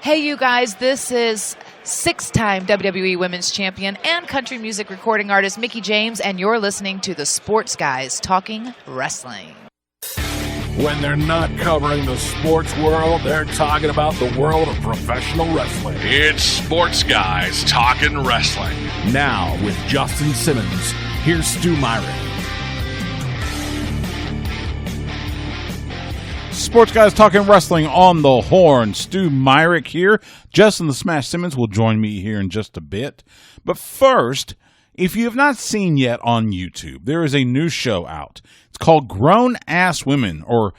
Hey, you guys, this is six-time WWE Women's Champion and country music recording artist Mickie James, and you're listening to the Sports Guys Talking Wrestling. When they're not covering the sports world, they're talking about the world of professional wrestling. It's Sports Guys Talking Wrestling. Now, with Justin Simmons, here's Stu Myrick. Sports Guys Talking Wrestling on the Horn. Stu Myrick here. Justin the Smash Simmons will join me here in just a bit. But first, if you have not seen yet on YouTube, there is a new show out. It's called Grown Ass Women, or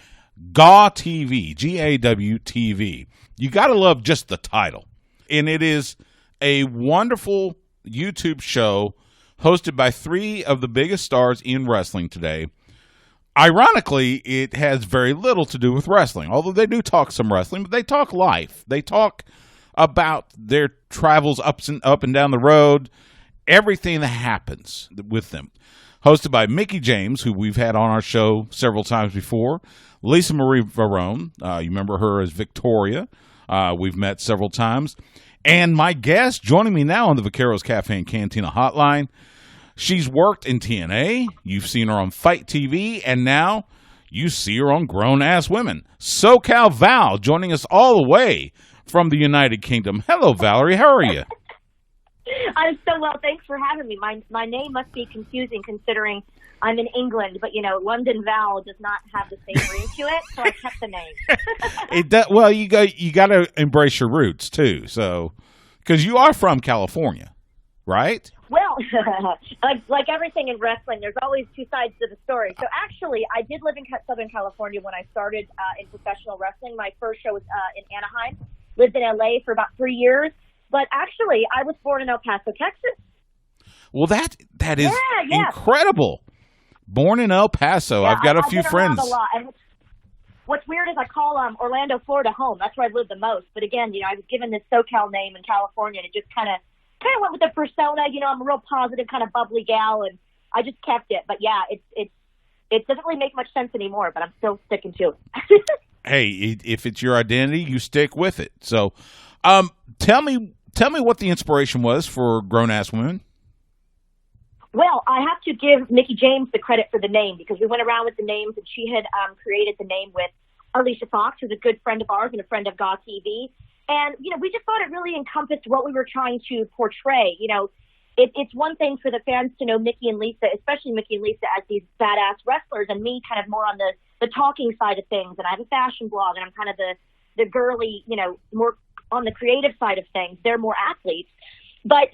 GAW TV, G-A-W TV. You got to love just the title. And it is a wonderful YouTube show hosted by three of the biggest stars in wrestling today. Ironically, it has very little to do with wrestling, although they do talk some wrestling, but they talk life. They talk about their travels up and down the road, everything that happens with them. Hosted by Mickie James, who we've had on our show several times before, Lisa Marie Varon, you remember her as Victoria, we've met several times, and my guest joining me now on the Vaqueros Cafe and Cantina hotline. She's worked in TNA, you've seen her on Fight TV, and now you see her on Grown Ass Women. SoCal Val joining us all the way from the United Kingdom. Hello, Valerie. How are you? I'm so well. Thanks for having me. My name must be confusing considering I'm in England, but, London Val does not have the same ring to it, so I kept the name. Well, you got to embrace your roots, too, so because you are from California, right? Well, like everything in wrestling, there's always two sides to the story. So actually, I did live in Southern California when I started in professional wrestling. My first show was in Anaheim. Lived in LA for about 3 years. But actually, I was born in El Paso, Texas. Well, that is incredible. Born in El Paso. Yeah, I've got a few been friends. A lot. And what's weird is I call Orlando, Florida home. That's where I live the most. But again, I was given this SoCal name in California, and it just kind of went with the persona. I'm a real positive, kind of bubbly gal, and I just kept it. But yeah, it doesn't really make much sense anymore, but I'm still sticking to it. Hey, if it's your identity, you stick with it. So, tell me what the inspiration was for Grown Ass Women. Well, I have to give Mickie James the credit for the name because we went around with the names, and she had created the name with Alicia Fox, who's a good friend of ours and a friend of GAW TV. And, we just thought it really encompassed what we were trying to portray. It's one thing for the fans to know Mickie and Lisa, especially Mickie and Lisa, as these badass wrestlers, and me kind of more on the talking side of things. And I have a fashion blog, and I'm kind of the girly, more on the creative side of things. They're more athletes. But,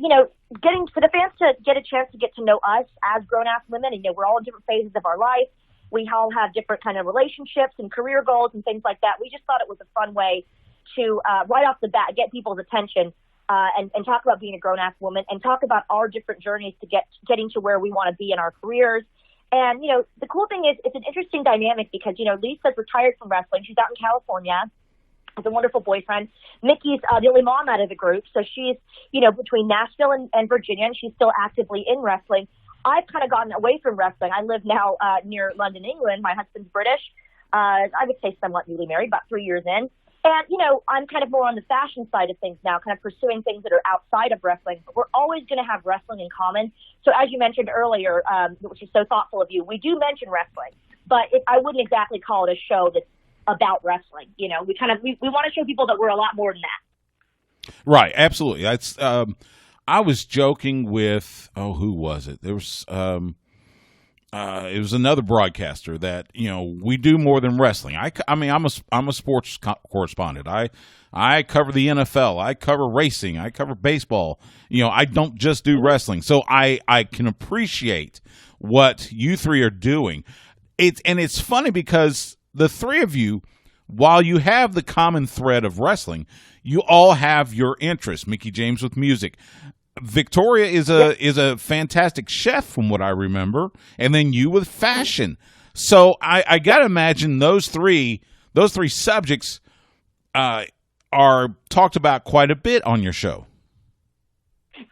getting for the fans to get a chance to get to know us as grown-ass women, and, we're all in different phases of our life. We all have different kind of relationships and career goals and things like that. We just thought it was a fun way to right off the bat get people's attention and talk about being a grown-ass woman and talk about our different journeys to getting to where we want to be in our careers. And, the cool thing is it's an interesting dynamic because, Lisa's retired from wrestling. She's out in California. Has a wonderful boyfriend. Mickie's the only mom out of the group. So she's, between Nashville and Virginia, and she's still actively in wrestling. I've kind of gotten away from wrestling. I live now near London, England. My husband's British. I would say somewhat newly married, about 3 years in. And, I'm kind of more on the fashion side of things now, kind of pursuing things that are outside of wrestling. But we're always going to have wrestling in common. So as you mentioned earlier, which is so thoughtful of you, we do mention wrestling. But I wouldn't exactly call it a show that's about wrestling. We want to show people that we're a lot more than that. Right. Absolutely. That's, I was joking with, who was it? There was, it was another broadcaster that, we do more than wrestling. I'm a sports correspondent. I cover the NFL. I cover racing. I cover baseball. I don't just do wrestling. So I can appreciate what you three are doing. It's funny because the three of you, while you have the common thread of wrestling, you all have your interests. Mickie James with music. Victoria is a fantastic chef from what I remember, and then you with fashion. So I gotta imagine those three subjects are talked about quite a bit on your show.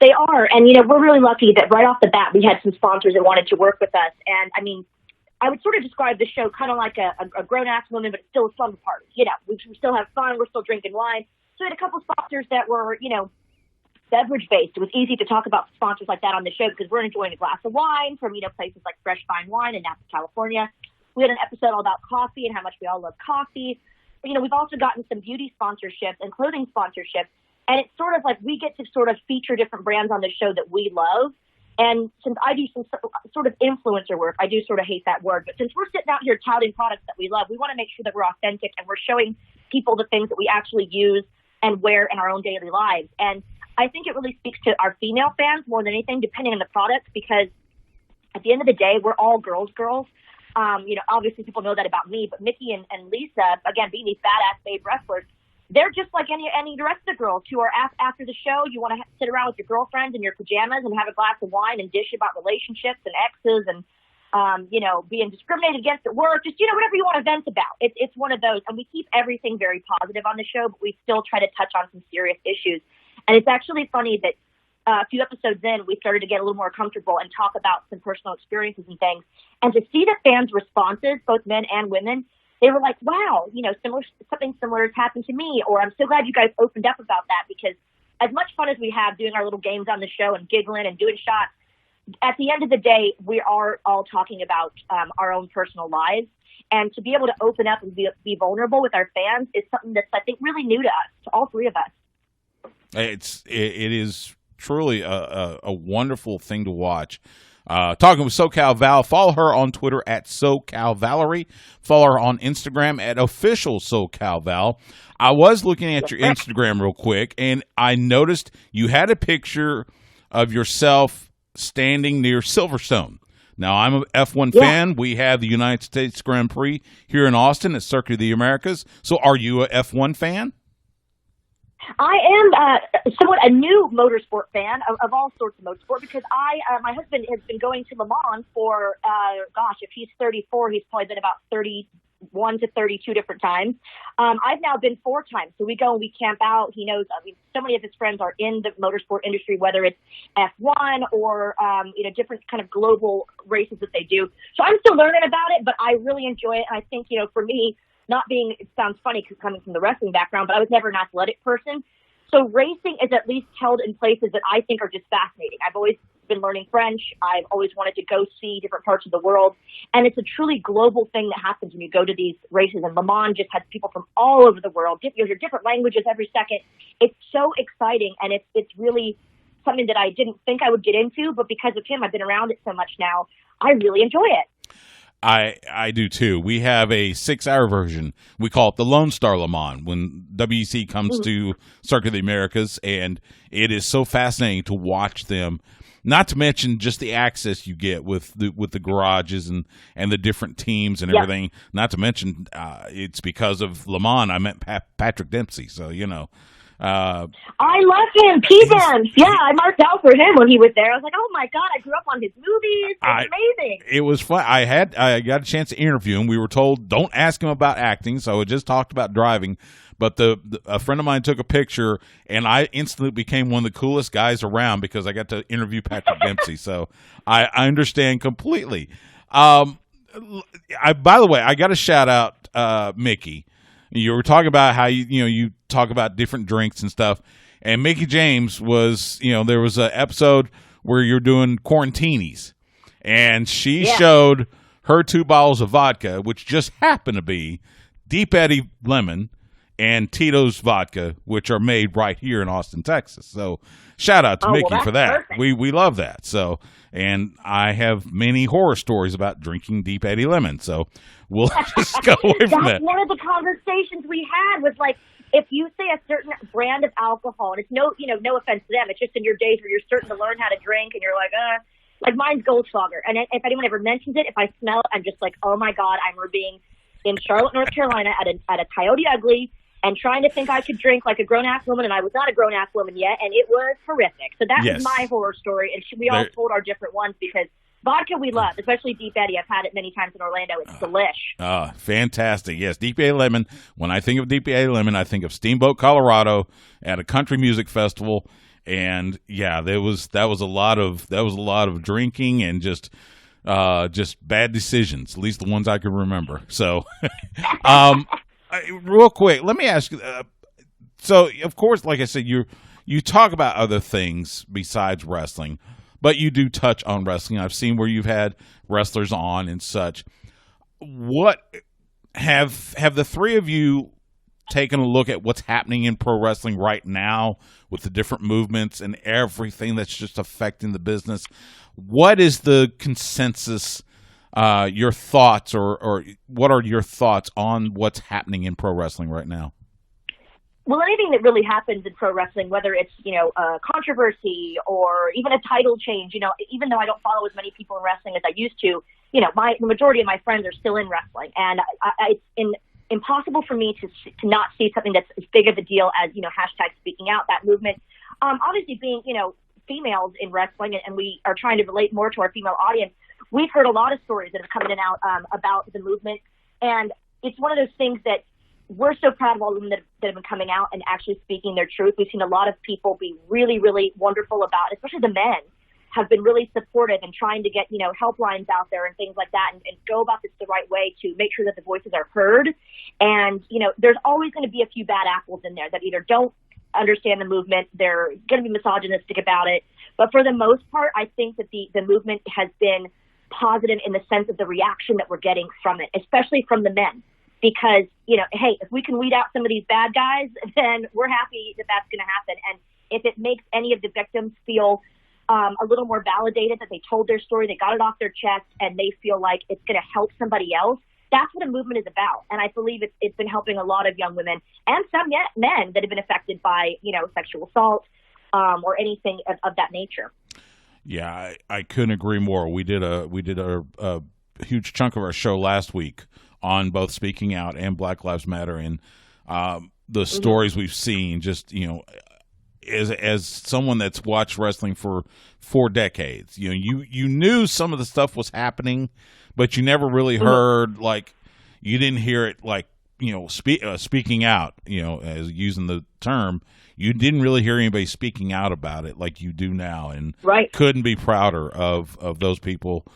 They are, and we're really lucky that right off the bat we had some sponsors that wanted to work with us. And I would sort of describe the show kind of like a grown-ass woman, but it's still a slumber party. We still have fun. We're still drinking wine. So we had a couple sponsors that were, beverage-based. It was easy to talk about sponsors like that on the show because we're enjoying a glass of wine from, places like Fresh Fine Wine in Napa, California. We had an episode all about coffee and how much we all love coffee. But, we've also gotten some beauty sponsorships and clothing sponsorships. And it's sort of like we get to sort of feature different brands on the show that we love. And since I do some sort of influencer work, I do sort of hate that word, but since we're sitting out here touting products that we love, we want to make sure that we're authentic and we're showing people the things that we actually use and wear in our own daily lives. And I think it really speaks to our female fans more than anything, depending on the product, because at the end of the day, we're all girls. Obviously people know that about me, but Mickie and Lisa, again, being these badass babe wrestlers, they're just like any the rest of the girls who are after the show. You want to sit around with your girlfriends in your pajamas and have a glass of wine and dish about relationships and exes and, being discriminated against at work. Just, whatever you want to vent about. It's one of those. And we keep everything very positive on the show, but we still try to touch on some serious issues. And it's actually funny that a few episodes in, we started to get a little more comfortable and talk about some personal experiences and things. And to see the fans' responses, both men and women, they were like, wow, something similar has happened to me, or I'm so glad you guys opened up about that, because as much fun as we have doing our little games on the show and giggling and doing shots, at the end of the day, we are all talking about our own personal lives. And to be able to open up and be vulnerable with our fans is something that's, I think, really new to us, to all three of us. It is truly a wonderful thing to watch. Talking with SoCal Val. Follow her on Twitter at SoCal Valerie. Follow her on Instagram at official SoCal Val. I was looking at your Instagram real quick, and I noticed you had a picture of yourself standing near Silverstone. Now, I'm an F1 fan. We have the United States Grand Prix here in Austin at Circuit of the Americas. So are you a F1 fan? I am somewhat a new motorsport fan of all sorts of motorsport, because my husband has been going to Le Mans for, if he's 34, he's probably been about 31 to 32 different times. I've now been 4 times. So we go and we camp out. He knows, so many of his friends are in the motorsport industry, whether it's F1 or, different kind of global races that they do. So I'm still learning about it, but I really enjoy it. And I think, for me, it sounds funny coming from the wrestling background, but I was never an athletic person. So racing is at least held in places that I think are just fascinating. I've always been learning French. I've always wanted to go see different parts of the world. And it's a truly global thing that happens when you go to these races. And Le Mans just has people from all over the world. You hear different languages every second. It's so exciting. And it's really something that I didn't think I would get into. But because of him, I've been around it so much now. I really enjoy it. I do too. We have a 6-hour version. We call it the Lone Star Le Mans when WEC comes to Circuit of the Americas, and it is so fascinating to watch them. Not to mention just the access you get with the garages and the different teams and everything. Not to mention it's because of Le Mans I met Patrick Dempsey. So I love him. P-Dance. Yeah, I marked out for him when he was there. I was like, oh my God, I grew up on his movies. It's amazing. It was fun. I got a chance to interview him. We were told, don't ask him about acting, so I just talked about driving. But a friend of mine took a picture, and I instantly became one of the coolest guys around because I got to interview Patrick Dempsey. So I understand completely. By the way, I got to shout out Mickie. You were talking about how you talk about different drinks and stuff, and Mickie James was there was an episode where you're doing quarantinis, and she showed her 2 bottles of vodka, which just happened to be Deep Eddy Lemon and Tito's Vodka, which are made right here in Austin, Texas. So shout out to Mickie for that. Perfect. We love that. So, and I have many horror stories about drinking Deep Eddy Lemon. So we'll just go away from that. That's one of the conversations we had was like, if you say a certain brand of alcohol, and it's no offense to them, it's just in your days where you're starting to learn how to drink and you're like mine's Goldschlager. And if anyone ever mentions it, if I smell it, I'm just like, oh my God, I'm being in Charlotte, North Carolina at a Coyote Ugly and trying to think I could drink like a grown-ass woman, and I was not a grown-ass woman yet, and it was horrific. So that was my horror story, and we all told our different ones because vodka we love, especially Deep Eddy. I've had it many times in Orlando. It's delish. Fantastic. Yes, Deep Eddy Lemon. When I think of Deep Eddy Lemon, I think of Steamboat, Colorado at a country music festival, and that was a lot of drinking and just bad decisions, at least the ones I can remember. So, real quick, let me ask you, So, of course, like I said, you talk about other things besides wrestling, but you do touch on wrestling. I've seen where you've had wrestlers on and such. What have the three of you taken a look at what's happening in pro wrestling right now with the different movements and everything that's just affecting the business? What is the consensus, your thoughts, or what are your thoughts on what's happening in pro wrestling right now? Well, anything that really happens in pro wrestling, whether it's, a controversy or even a title change, even though I don't follow as many people in wrestling as I used to, the majority of my friends are still in wrestling. And it's impossible for me to not see something that's as big of a deal as, hashtag speaking out, that movement. Obviously being, females in wrestling, and we are trying to relate more to our female audience, we've heard a lot of stories that have come in and out about the movement. And it's one of those things that we're so proud of all of them that have been coming out and actually speaking their truth. We've seen a lot of people be really, really wonderful about it, especially the men have been really supportive and trying to get, helplines out there and things like that and go about this the right way to make sure that the voices are heard. And, there's always going to be a few bad apples in there that either don't understand the movement, they're going to be misogynistic about it. But for the most part, I think that the movement has been positive in the sense of the reaction that we're getting from it, especially from the men. Because, hey, if we can weed out some of these bad guys, then we're happy that that's going to happen. And if it makes any of the victims feel a little more validated, that they told their story, they got it off their chest, and they feel like it's going to help somebody else, that's what a movement is about. And I believe it's been helping a lot of young women and some men that have been affected by, sexual assault or anything of that nature. Yeah, I couldn't agree more. We did a huge chunk of our show last week on both Speaking Out and Black Lives Matter, and the stories we've seen. Just as someone that's watched wrestling for 4 decades, you knew some of the stuff was happening, but you never really heard you didn't hear it speaking out. As using the term, you didn't really hear anybody speaking out about it like you do now, and couldn't be prouder of those people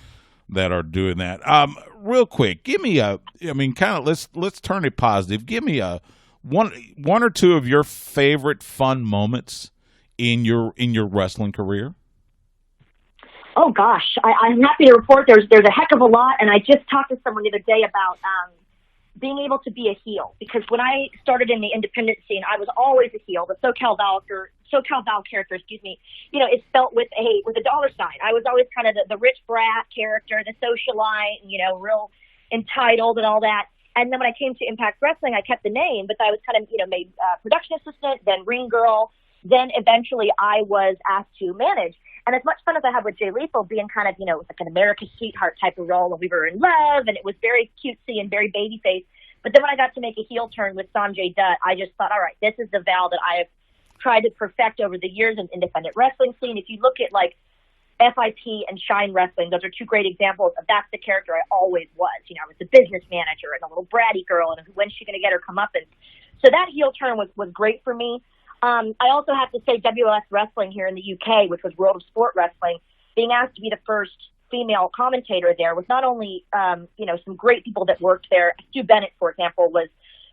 that are doing that. Real quick, give me let's turn it positive. Give me one or two of your favorite fun moments in your wrestling career. Oh gosh, I'm happy to report there's a heck of a lot, and I just talked to someone the other day about being able to be a heel, because when I started in the independent scene, I was always a heel. The SoCal Val character, is spelt with a dollar sign. I was always kind of the rich brat character, the socialite, real entitled and all that. And then when I came to Impact Wrestling, I kept the name, but I was kind of, made production assistant, then ring girl. Then eventually I was asked to manage. And as much fun as I had with Jay Lethal being kind of, like an America's sweetheart type of role, and we were in love, and it was very cutesy and very babyface. But then when I got to make a heel turn with Sanjay Dutt, I just thought, all right, this is the Val that I have tried to perfect over the years in independent wrestling scene. If you look at FIP and Shine Wrestling, those are two great examples of that's the character I always was. I was the business manager and a little bratty girl, and when's she going to get her comeuppance? So that heel turn was great for me. I also have to say WLS Wrestling here in the UK, which was World of Sport Wrestling, being asked to be the first female commentator there was not only, some great people that worked there. Stu Bennett, for example, was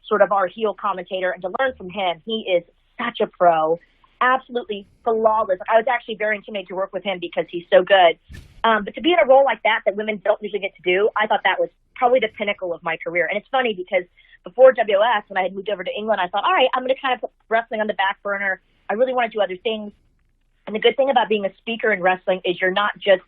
sort of our heel commentator, and to learn from him, he is such a pro, absolutely flawless. I was actually very intimidated to work with him because he's so good. But to be in a role like that women don't usually get to do, I thought that was probably the pinnacle of my career. And it's funny because before WS, when I had moved over to England, I thought, all right, I'm going to kind of put wrestling on the back burner. I really want to do other things. And the good thing about being a speaker in wrestling is you're not just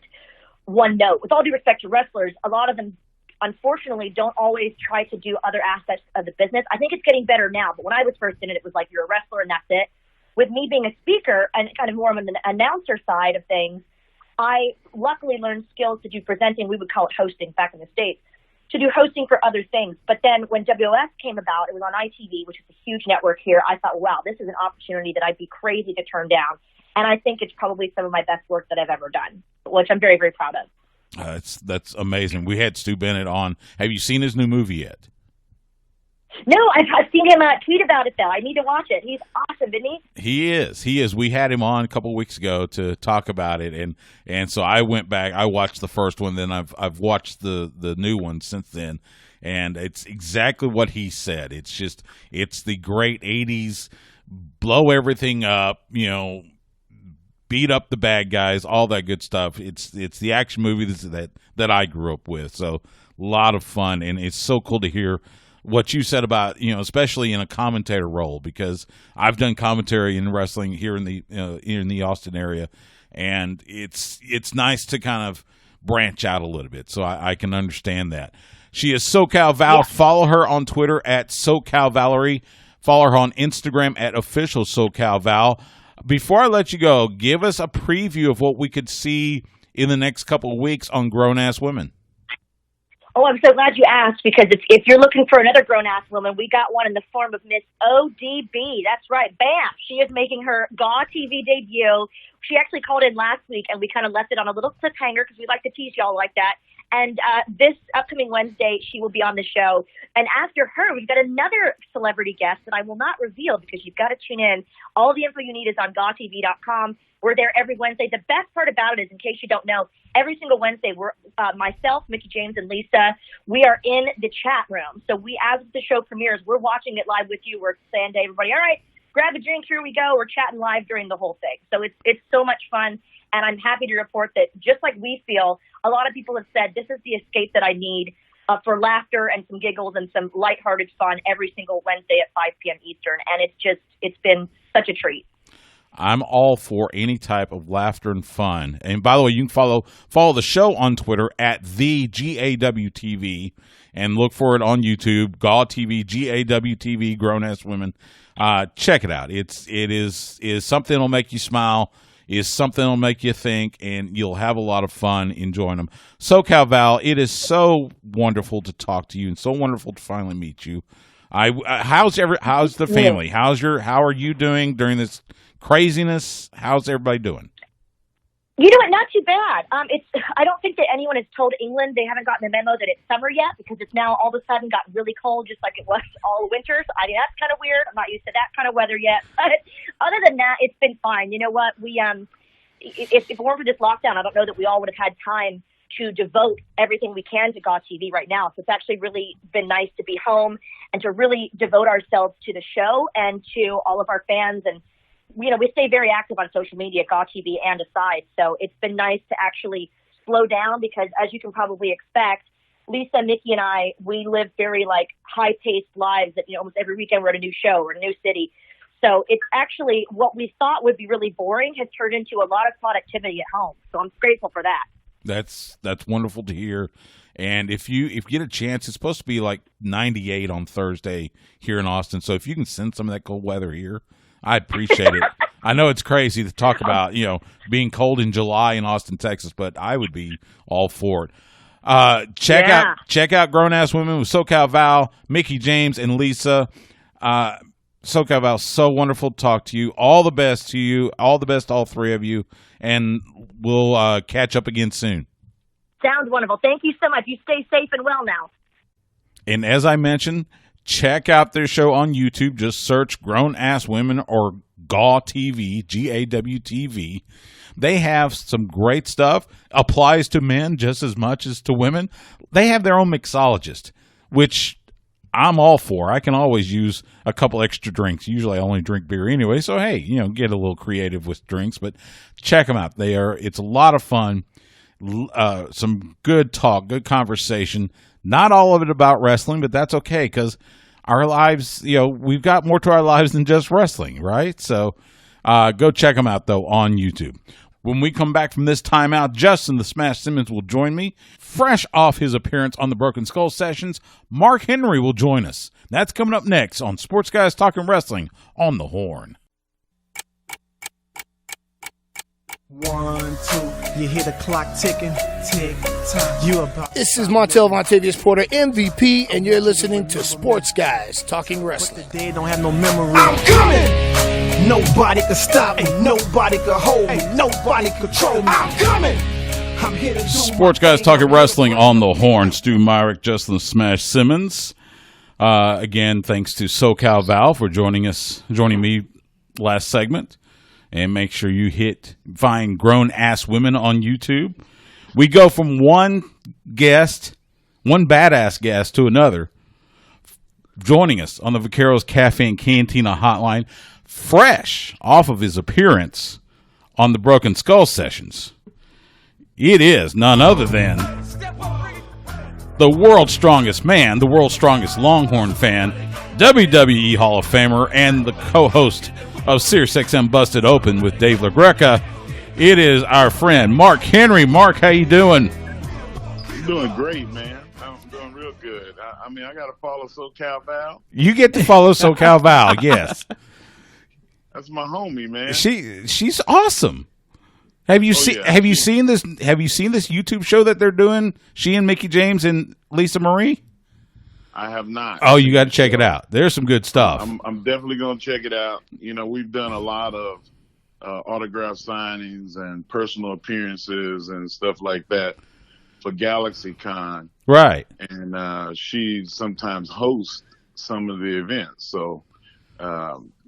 one note. With all due respect to wrestlers, a lot of them, unfortunately, don't always try to do other aspects of the business. I think it's getting better now, but when I was first in it, it was like you're a wrestler and that's it. With me being a speaker and kind of more on the announcer side of things, I luckily learned skills to do presenting. We would call it hosting back in the States, to do hosting for other things. But then when WS came about, it was on ITV, which is a huge network here. I thought, wow, this is an opportunity that I'd be crazy to turn down. And I think it's probably some of my best work that I've ever done, which I'm very, very proud of. That's amazing. We had Stu Bennett on. Have you seen his new movie yet? No, I've seen him tweet about it, though. I need to watch it. He's awesome, isn't he? He is. We had him on a couple of weeks ago to talk about it, and so I went back. I watched the first one, then I've watched the new one since then, and it's exactly what he said. It's the great 80s blow everything up, beat up the bad guys, all that good stuff. It's the action movie that I grew up with. So a lot of fun, and it's so cool to hear what you said about, especially in a commentator role, because I've done commentary in wrestling here in the Austin area, and it's nice to kind of branch out a little bit. So I can understand that. She is SoCal Val. Yeah. Follow her on Twitter at SoCal Valerie. Follow her on Instagram at official SoCal Val. Before I let you go, give us a preview of what we could see in the next couple of weeks on Grown Ass Women. Oh, I'm so glad you asked, because if you're looking for another grown-ass woman, we got one in the form of Miss ODB. That's right. Bam! She is making her GAW TV debut. She actually called in last week, and we kind of left it on a little cliffhanger because we like to tease y'all like that. And this upcoming Wednesday, she will be on the show. And after her, we've got another celebrity guest that I will not reveal because you've got to tune in. All the info you need is on GawTV.com. We're there every Wednesday. The best part about it is, in case you don't know, every single Wednesday, we're myself, Mickie James, and Lisa, we are in the chat room. So as the show premieres, we're watching it live with you. We're saying to everybody, all right, grab a drink, here we go. We're chatting live during the whole thing. So it's so much fun. And I'm happy to report that just like we feel, a lot of people have said this is the escape that I need for laughter and some giggles and some lighthearted fun every single Wednesday at 5 p.m. Eastern. And it's been such a treat. I'm all for any type of laughter and fun. And by the way, you can follow the show on Twitter at the GAWTV and look for it on YouTube, GAW TV, GAWTV, Grown Ass Women. Check it out. It is something that'll make you smile, is something that'll make you think, and you'll have a lot of fun enjoying them. SoCal Val, it is so wonderful to talk to you and so wonderful to finally meet you. How's the family? How are you doing during this craziness? How's everybody doing? Not too bad. I don't think that anyone has told England they haven't gotten the memo that it's summer yet, because it's now all of a sudden got really cold, just like it was all winter. So that's kind of weird. I'm not used to that kind of weather yet. But other than that, it's been fine. You know what? If it weren't for this lockdown, I don't know that we all would have had time to devote everything we can to GAW TV right now. So it's actually really been nice to be home and to really devote ourselves to the show and to all of our fans. And we stay very active on social media, GAW TV and aside. So it's been nice to actually slow down, because as you can probably expect, Lisa, Mickie, and I, we live very high-paced lives that, almost every weekend we're at a new show or a new city. So it's actually what we thought would be really boring has turned into a lot of productivity at home. So I'm grateful for that. That's wonderful to hear. And if you get a chance, it's supposed to be 98 on Thursday here in Austin. So if you can send some of that cold weather here, I'd appreciate it. I know it's crazy to talk about, being cold in July in Austin, Texas, but I would be all for it. Check out Grown Ass Women with SoCal Val, Mickie James, and Lisa. SoCal Val, so wonderful to talk to you. All the best to you. All the best to all three of you. And we'll catch up again soon. Sounds wonderful. Thank you so much. You stay safe and well now. And as I mentioned, check out their show on YouTube. Just search Grown Ass Women or GAW TV, GAWTV. They have some great stuff. Applies to men just as much as to women. They have their own mixologist, which I'm all for. I can always use a couple extra drinks. Usually I only drink beer anyway, so hey, get a little creative with drinks, but check them out. It's a lot of fun. Some good talk, good conversation. Not all of it about wrestling, but that's okay, because our lives, we've got more to our lives than just wrestling, right? So go check them out, though, on YouTube. When we come back from this timeout, Justin the Smash Simmons will join me. Fresh off his appearance on the Broken Skull Sessions, Mark Henry will join us. That's coming up next on Sports Guys Talking Wrestling on the Horn. 1, 2, you hear the clock ticking, tick tock. This is Montel Vontavious Porter, MVP, and you're listening to Sports Guys Talking Wrestling. The dead don't have no memory. I'm coming. Nobody can stop me. Nobody can hold me. Nobody control me. I'm coming. I'm here to do Sports Guys Talking Wrestling on the Horn. Stu Myrick, Justin Smash Simmons. Again, thanks to SoCal Val for joining me last segment. And make sure you find Grown Ass Women on YouTube. We go from one badass guest to another. Joining us on the Vaqueros Cafe and Cantina hotline, fresh off of his appearance on the Broken Skull Sessions. It is none other than the world's strongest man, the world's strongest Longhorn fan, WWE Hall of Famer, and the co-host of SiriusXM Busted Open with Dave LaGreca. It is our friend Mark Henry. Mark, how you doing? I'm doing great, man. I'm doing real good. I mean, I got to follow SoCal Val. You get to follow SoCal Val, yes. That's my homie, man. She's awesome. Have you seen this YouTube show that they're doing? She and Mickie James and Lisa Marie? I have not. Oh, you got to check it out. There's some good stuff. I'm definitely going to check it out. You know, we've done a lot of autograph signings and personal appearances and stuff like that for GalaxyCon. Right. And she sometimes hosts some of the events. So,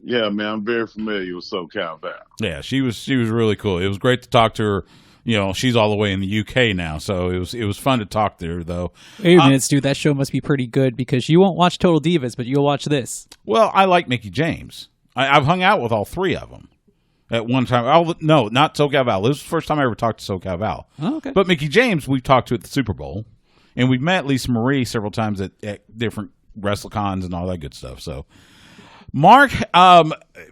yeah, man, I'm very familiar with SoCal Val. Yeah, she was really cool. It was great to talk to her. You know, she's all the way in the UK now, so it was fun to talk to her, though. Wait a minute, Stu. That show must be pretty good because you won't watch Total Divas, but you'll watch this. Well, I like Mickie James. I've hung out with all three of them at one time. No, not SoCal Val. This was the first time I ever talked to SoCal Val. Oh, okay. But Mickie James, we've talked to at the Super Bowl, and we've met Lisa Marie several times at different WrestleCons and all that good stuff. So, Mark,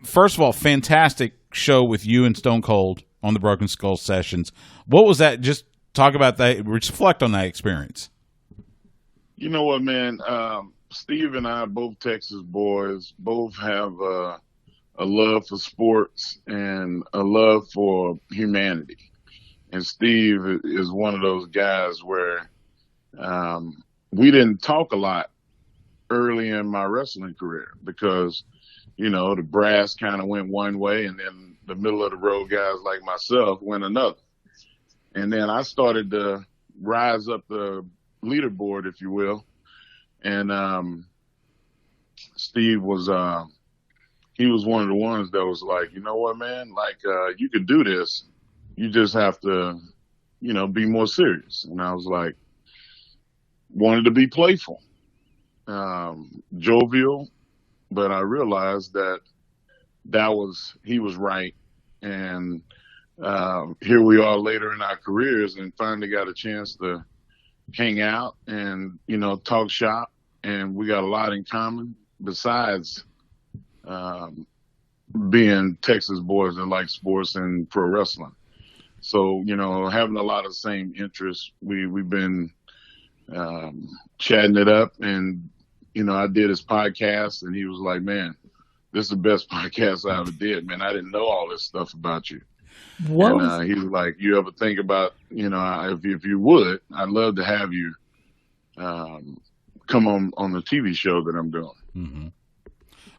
first of all, fantastic show with you and Stone Cold on the Broken Skull Sessions. What was that? Just talk about that. Reflect on that experience. You know what, man? Steve and I, both Texas boys, both have a love for sports and a love for humanity. And Steve is one of those guys where we didn't talk a lot early in my wrestling career because, you know, the brass kind of went one way and then the middle of the road guys like myself went another. And then I started to rise up the leaderboard, if you will. And Steve was he was one of the ones that was like, you know what, man, like you could do this. You just have to, you know, be more serious. And I was like, wanted to be playful, jovial, but I realized that he was right. And here we are later in our careers and finally got a chance to hang out and, you know, talk shop. And we got a lot in common besides being Texas boys that like sports and pro wrestling. So, you know, having a lot of the same interests, we've been chatting it up. And, you know, I did his podcast and he was like, man, this is the best podcast I ever did, man. I didn't know all this stuff about you. What? And he was like, you ever think about, you know, if you would, I'd love to have you come on the TV show that I'm doing. Mm-hmm.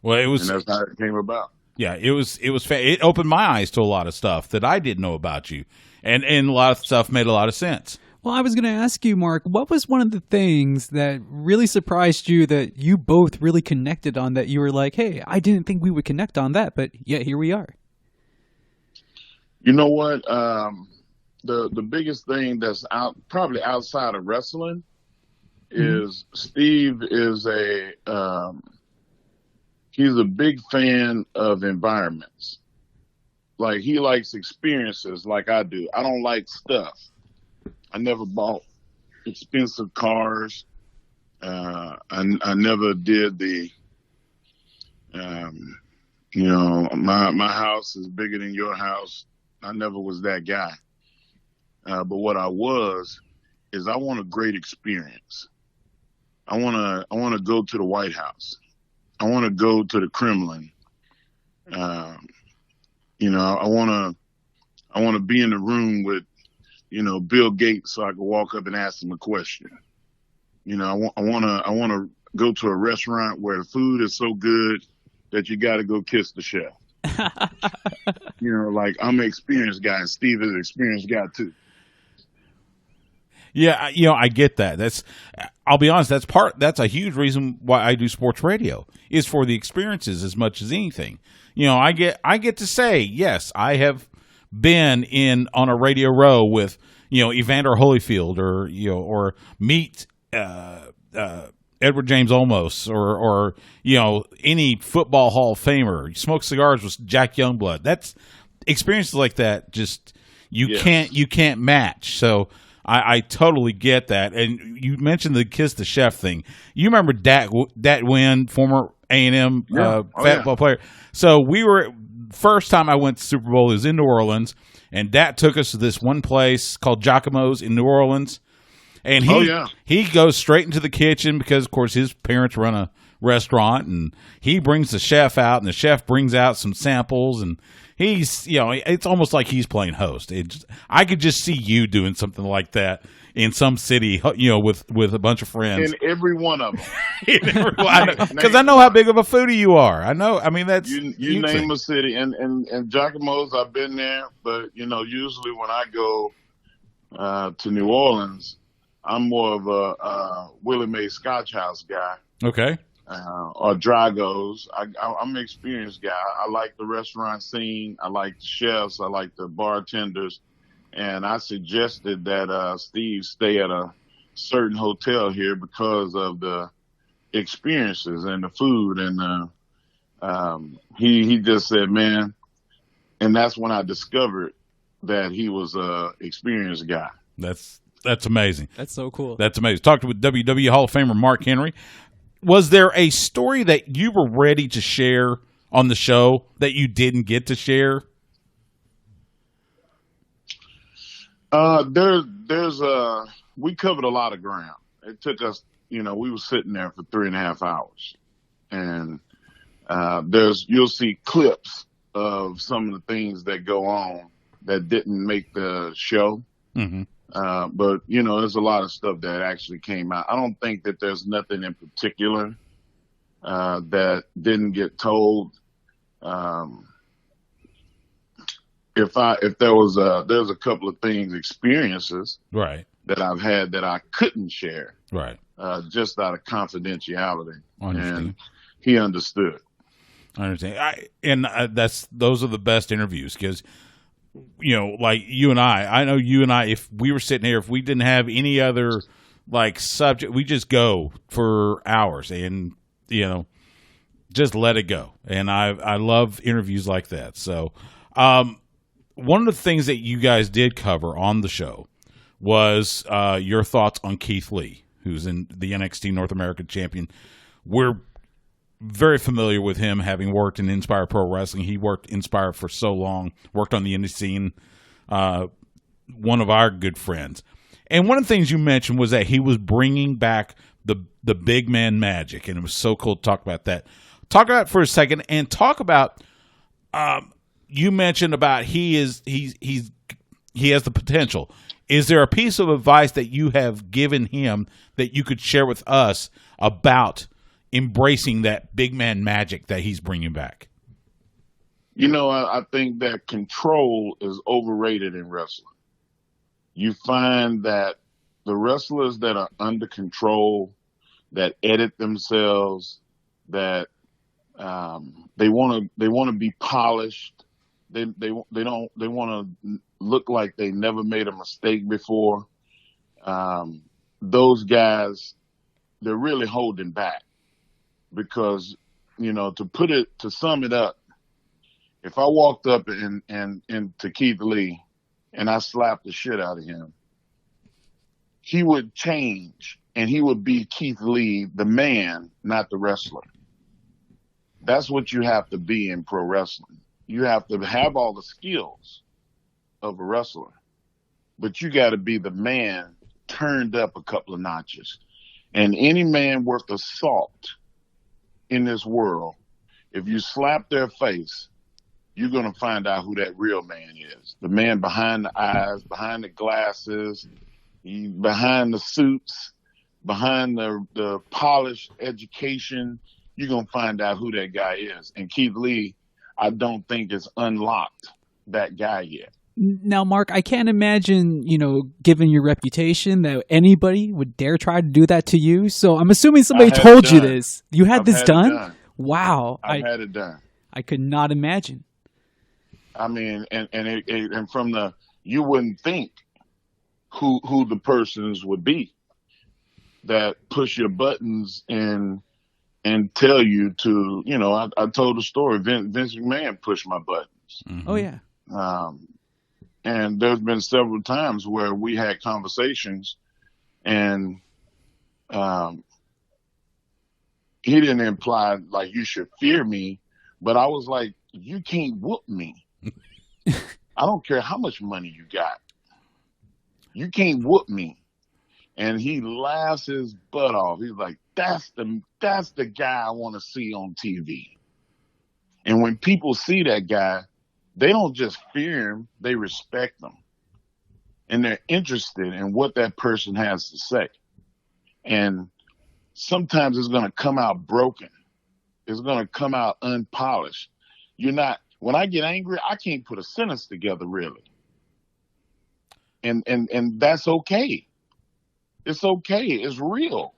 Well, and that's how it came about. Yeah, it opened my eyes to a lot of stuff that I didn't know about you, and a lot of stuff made a lot of sense. Well, I was going to ask you, Mark, what was one of the things that really surprised you that you both really connected on, that you were like, hey, I didn't think we would connect on that, but yet here we are? You know what? The biggest thing that's probably outside of wrestling is Steve is he's a big fan of environments. Like, he likes experiences like I do. I don't like stuff. I never bought expensive cars. I never did the, you know, my house is bigger than your house. I never was that guy. But what I is I want a great experience. I want to go to the White House. I want to go to the Kremlin. You know, I want to be in the room with, you know, Bill Gates, so I could walk up and ask him a question. You know, I want to go to a restaurant where the food is so good that you got to go kiss the chef. You know, like, I'm an experienced guy, and Steve is an experienced guy too. Yeah, you know, I get that. I'll be honest, that's a huge reason why I do sports radio, is for the experiences as much as anything. You know, I get to say, yes, I have been on a radio row with, you know, Evander Holyfield, or, you know, or meet Edward James Olmos or any football Hall of Famer. You smoke cigars with Jack Youngblood. That's experiences like that. Just you can't match. So I totally get that. And you mentioned the Kiss the Chef thing. You remember Dat Wynn, former A&M football player. So we were first time I went to Super Bowl is in New Orleans, and Dat took us to this one place called Giacomo's in New Orleans. And he goes straight into the kitchen because, of course, his parents run a restaurant, and he brings the chef out, and the chef brings out some samples, and he's, it's almost like he's playing host. I could just see you doing something like that in some city, with a bunch of friends. In every one of them. Because I know how big of a foodie you are. I know. I mean, that's you name a city, and Giacomo's. I've been there, but usually when I go to New Orleans, I'm more of a Willie Mae Scotch House guy. Okay. Or Drago's. I'm an experienced guy. I like the restaurant scene. I like the chefs. I like the bartenders. And I suggested that Steve stay at a certain hotel here because of the experiences and the food. And he just said, man, and that's when I discovered that he was a experienced guy. That's amazing. That's so cool. That's amazing. Talked with WWE Hall of Famer Mark Henry. Was there a story that you were ready to share on the show that you didn't get to share? We covered a lot of ground. It took us, we were sitting there for 3.5 hours, and you'll see clips of some of the things that go on that didn't make the show. Mm-hmm. But there's a lot of stuff that actually came out. I don't think that there's nothing in particular that didn't get told. If there's a couple of experiences right that I've had that I couldn't share, right, just out of confidentiality, and he understood. I understand. Those are the best interviews because, like you and I know you and I, if we were sitting here, if we didn't have any other subject, we just go for hours and, just let it go. And I love interviews like that. So, one of the things that you guys did cover on the show was your thoughts on Keith Lee, who's in the NXT North American champion. We're very familiar with him, having worked in Inspire Pro Wrestling. He worked Inspire for so long, worked on the indie scene, one of our good friends. And one of the things you mentioned was that he was bringing back the big man magic, and it was so cool to talk about that. Talk about it for a second, and talk about you mentioned about he has the potential. Is there a piece of advice that you have given him that you could share with us about embracing that big man magic that he's bringing back? I think that control is overrated in wrestling. You find that the wrestlers that are under control, that edit themselves, that they want to be polished. They want to look like they never made a mistake before. Those guys, they're really holding back. Because, to sum it up, if I walked up to Keith Lee and I slapped the shit out of him, he would change and he would be Keith Lee, the man, not the wrestler. That's what you have to be in pro wrestling. You have to have all the skills of a wrestler, but you got to be the man turned up a couple of notches. And any man worth of salt in this world, if you slap their face, you're going to find out who that real man is. The man behind the eyes, behind the glasses, behind the suits, behind the polished education. You're going to find out who that guy is. And Keith Lee, I don't think has unlocked that guy yet. Now, Mark, I can't imagine, given your reputation, that anybody would dare try to do that to you. So I'm assuming somebody told you this. You had this done? Wow. I've had it done. I could not imagine. I mean, and from you wouldn't think who the persons would be. that push your buttons and tell you to, I told the story. Vince McMahon pushed my buttons. Mm-hmm. Oh yeah. And there's been several times where we had conversations, and he didn't imply like you should fear me, but I was like, you can't whoop me. I don't care how much money you got. You can't whoop me. And he laughs his butt off. He's like, that's the guy I want to see on TV. And when people see that guy, they don't just fear him, they respect him. And they're interested in what that person has to say. And sometimes it's going to come out broken. It's going to come out unpolished. When I get angry, I can't put a sentence together really. And that's okay. It's okay. It's real.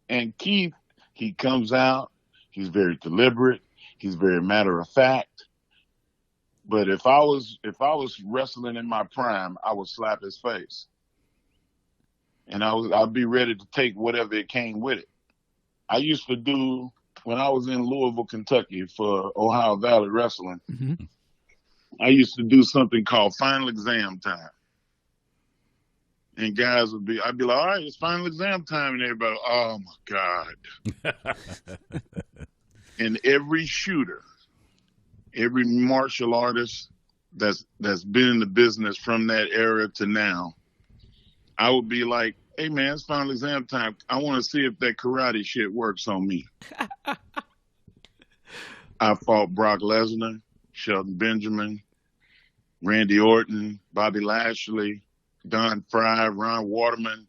And Keith, he comes out. He's very deliberate. He's very matter of fact. But if I was wrestling in my prime, I would slap his face. And I'd be ready to take whatever it came with it. I used to do, when I was in Louisville, Kentucky for Ohio Valley Wrestling, mm-hmm. I used to do something called Final Exam Time. And guys I'd be like, all right, it's final exam time. And everybody, oh my God. And every shooter, every martial artist that's been in the business from that era to now, I would be like, hey man, it's final exam time. I want to see if that karate shit works on me. I fought Brock Lesnar, Shelton Benjamin, Randy Orton, Bobby Lashley, Don Fry, Ron Waterman,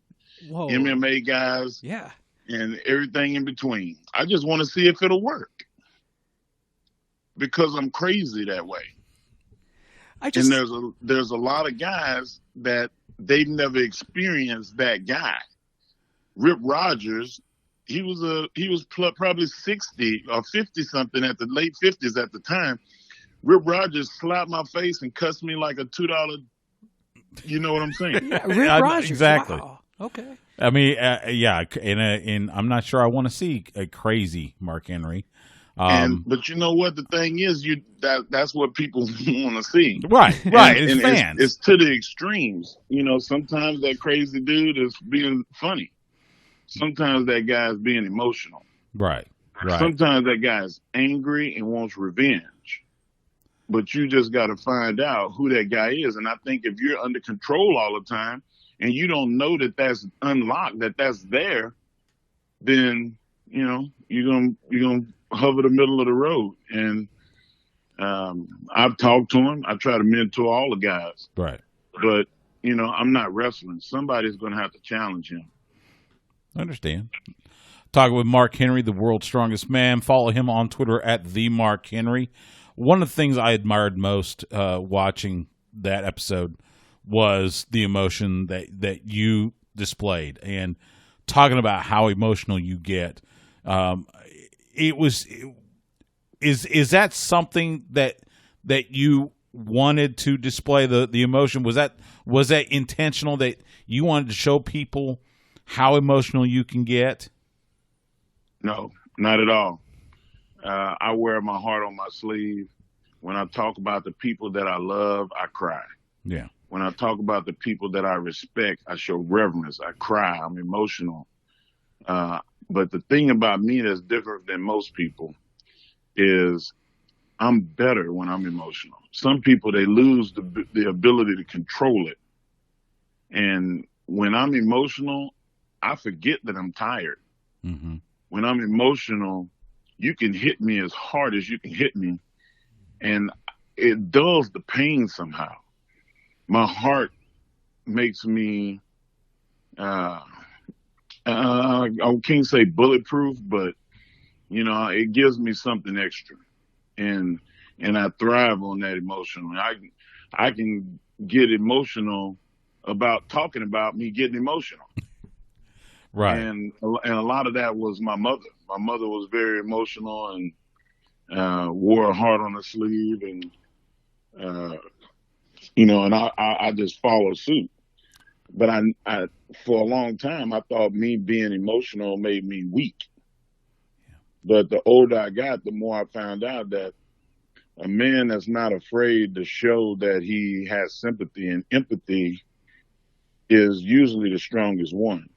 whoa. MMA guys, yeah, and everything in between. I just want to see if it'll work because I'm crazy that way. And there's a lot of guys that they've never experienced that guy. Rip Rogers, he was probably 60 or 50 something at the late 50s at the time. Rip Rogers slapped my face and cussed me like a $2. You know what I'm saying? Yeah, Rip Rogers. Exactly. Wow. Okay. I mean, yeah, and I'm not sure I want to see a crazy Mark Henry. But you know what? The thing is, that's what people want to see. Right. And fans. It's to the extremes. Sometimes that crazy dude is being funny. Sometimes that guy is being emotional. Right. Sometimes that guy is angry and wants revenge. But you just got to find out who that guy is. And I think if you're under control all the time and you don't know that that's unlocked, that's there, then, you're going to hover the middle of the road. And I've talked to him. I try to mentor all the guys. Right. But, I'm not wrestling. Somebody's going to have to challenge him. I understand. Talking with Mark Henry, the world's strongest man. Follow him on Twitter at @TheMarkHenry. One of the things I admired most watching that episode was the emotion that you displayed, and talking about how emotional you get. Is that something that you wanted to display the emotion? Was that intentional, that you wanted to show people how emotional you can get? No, not at all. I wear my heart on my sleeve. When I talk about the people that I love, I cry. Yeah. When I talk about the people that I respect, I show reverence. I cry. I'm emotional. But the thing about me that's different than most people is I'm better when I'm emotional. Some people, they lose the ability to control it. And when I'm emotional, I forget that I'm tired. Mm-hmm. When I'm emotional, you can hit me as hard as you can hit me, and it dulls the pain somehow. My heart makes me, I can't say bulletproof, but, it gives me something extra. And I thrive on that emotionally. I can get emotional about talking about me getting emotional. Right. And a lot of that was my mother. My mother was very emotional and wore her heart on her sleeve, and and I just followed suit. But I for a long time, I thought me being emotional made me weak. But the older I got, the more I found out that a man that's not afraid to show that he has sympathy and empathy is usually the strongest one,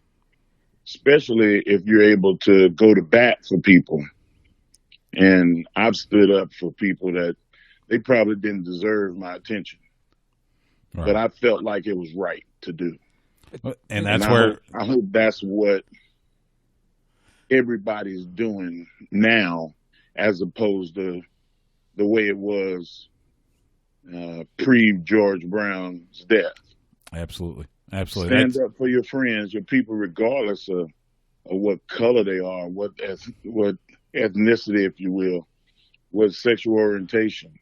especially if you're able to go to bat for people. And I've stood up for people that they probably didn't deserve my attention, but I felt like it was right to do. And that's where I hope that's what everybody's doing now, as opposed to the way it was pre-George Brown's death. Absolutely. Stand up for your friends, your people, regardless of what color they are, what ethnicity, if you will, what sexual orientation.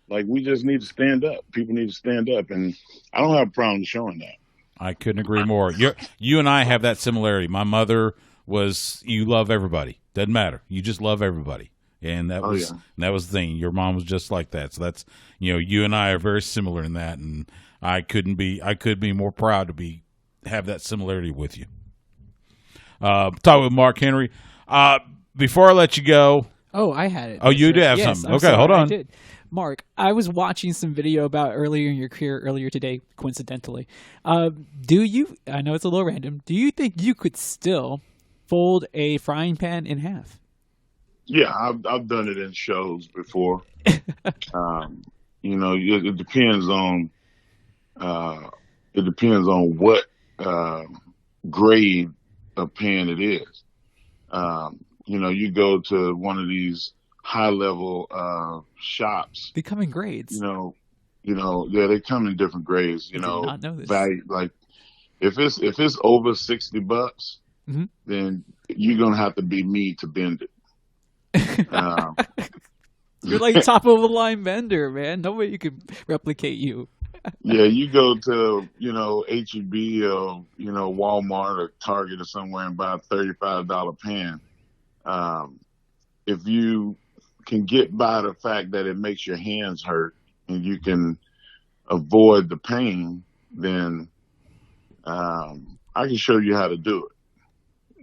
Like, we just need to stand up. People need to stand up, and I don't have a problem showing that. I couldn't agree more. You and I have that similarity. My mother was, you love everybody. Doesn't matter. You just love everybody. And that was the thing. Your mom was just like that. So that's, you and I are very similar in that, and I couldn't be more proud to have that similarity with you. Talk with Mark Henry. Before I let you go. Oh, I had it. Oh, you did have something. Okay, sorry, hold on. I did. Mark, I was watching some video about earlier in your career, earlier today, coincidentally. I know it's a little random, do you think you could still fold a frying pan in half? Yeah, I've done it in shows before. It depends on what grade of pan it is. You go to one of these high level shops. They come in grades. They come in different grades. I did not know this. Value, like if it's over $60, then you're gonna have to be me to bend it. You're like top of the line vendor, man. Nobody can replicate you. Yeah, you go to H-E-B or Walmart or Target or somewhere and buy a $35 pan. If you can get by the fact that it makes your hands hurt and you can avoid the pain, then I can show you how to do it.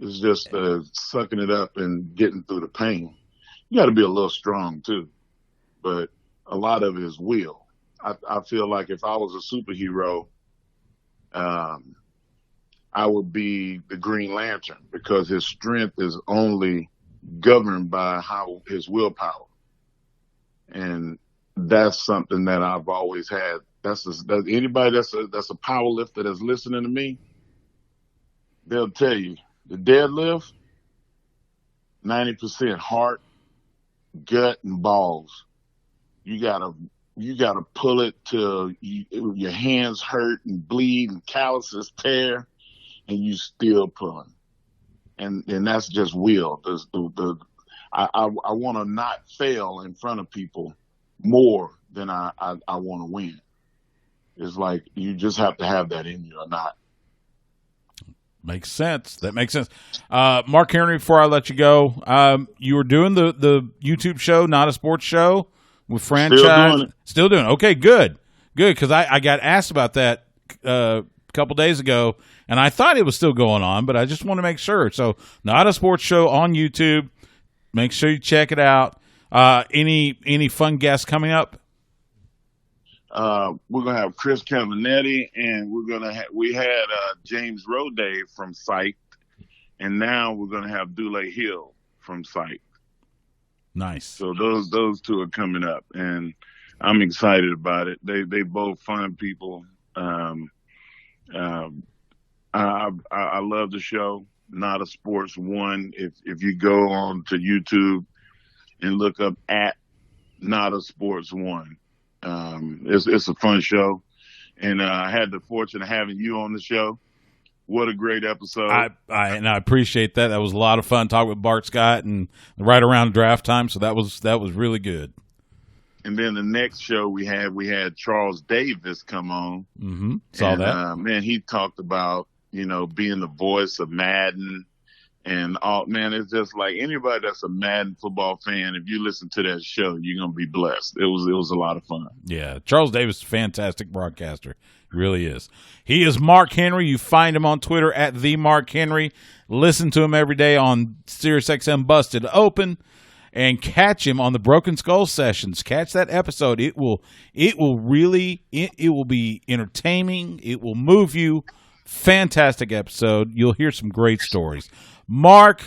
It's just sucking it up and getting through the pain. You got to be a little strong too, but a lot of it is will. I feel like if I was a superhero, I would be the Green Lantern, because his strength is only governed by his willpower. And that's something that I've always had. Anybody that's a power lifter that's listening to me, they'll tell you the deadlift, 90% heart, gut, and balls. You gotta pull it till your hands hurt and bleed and calluses tear, and you still pulling. And that's just will. I want to not fail in front of people more than I want to win. It's like you just have to have that in you or not. Makes sense. That makes sense. Mark Henry, before I let you go, you were doing the YouTube show, Not a Sports Show, with franchise. Still doing it. Okay, good. Because I got asked about that a couple days ago, and I thought it was still going on, but I just want to make sure. So, Not a Sports Show on YouTube. Make sure you check it out. Any fun guests coming up? We're gonna have Chris Cavanetti, and we had James Roday from Psych, and now we're gonna have Dule Hill from Psych. Nice. So those two are coming up, and I'm excited about it. They both fun people. I love the show. Not a Sports One. If you go on to YouTube and look up at Not a Sports One, it's a fun show, and I had the fortune of having you on the show. What a great episode! I appreciate that. That was a lot of fun talking with Bart Scott, and right around draft time, so that was really good. And then the next show we had Charles Davis come on. Mm-hmm. Saw that. Man, he talked about being the voice of Madden, And man, it's just like anybody that's a Madden football fan, if you listen to that show, you're gonna be blessed. It was a lot of fun. Yeah, Charles Davis is a fantastic broadcaster. He really is. He is Mark Henry. You find him on Twitter at @TheMarkHenry. Listen to him every day on SiriusXM Busted Open, and catch him on the Broken Skull Sessions. Catch that episode. It will be entertaining. It will move you. Fantastic episode. You'll hear some great stories. Mark,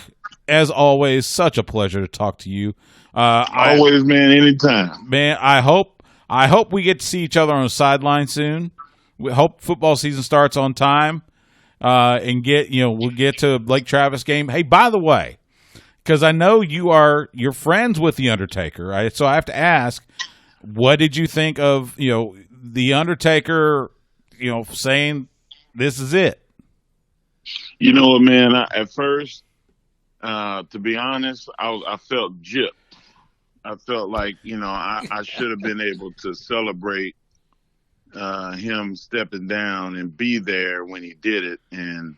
as always, such a pleasure to talk to you. Always, man. Anytime, man. I hope we get to see each other on the sideline soon. We hope football season starts on time, and we'll get to Lake Travis game. Hey, by the way, because I know you're friends with the Undertaker, so I have to ask, what did you think of the Undertaker, saying this is it? You know what, man? At first, to be honest, I felt gypped. I felt like, I should have been able to celebrate him stepping down and be there when he did it, and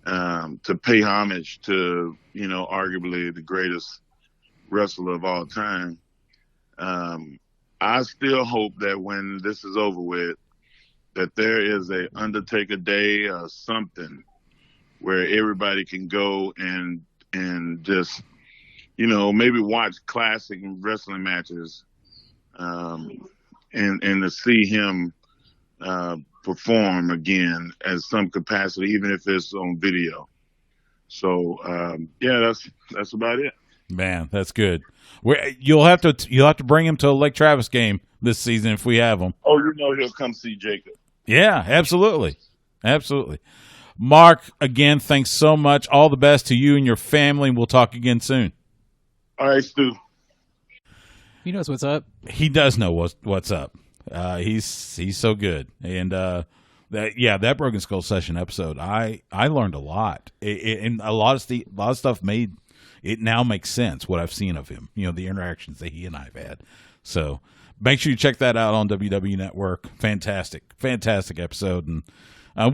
to pay homage to, arguably the greatest wrestler of all time. I still hope that when this is over with, that there is a Undertaker Day or something where everybody can go and just, maybe watch classic wrestling matches, and to see him perform again at some capacity, even if it's on video. So that's about it. Man, that's good. You'll have to bring him to a Lake Travis game this season if we have him. Oh, he'll come see Jacob. Yeah, absolutely. Mark, again, thanks so much. All the best to you and your family, and we'll talk again soon. All right, Stu. He knows what's up. He does know what's up. He's so good. And that Broken Skull Session episode, I learned a lot. And a lot of stuff now makes sense, what I've seen of him, the interactions that he and I've had. So make sure you check that out on WWE Network. Fantastic episode. And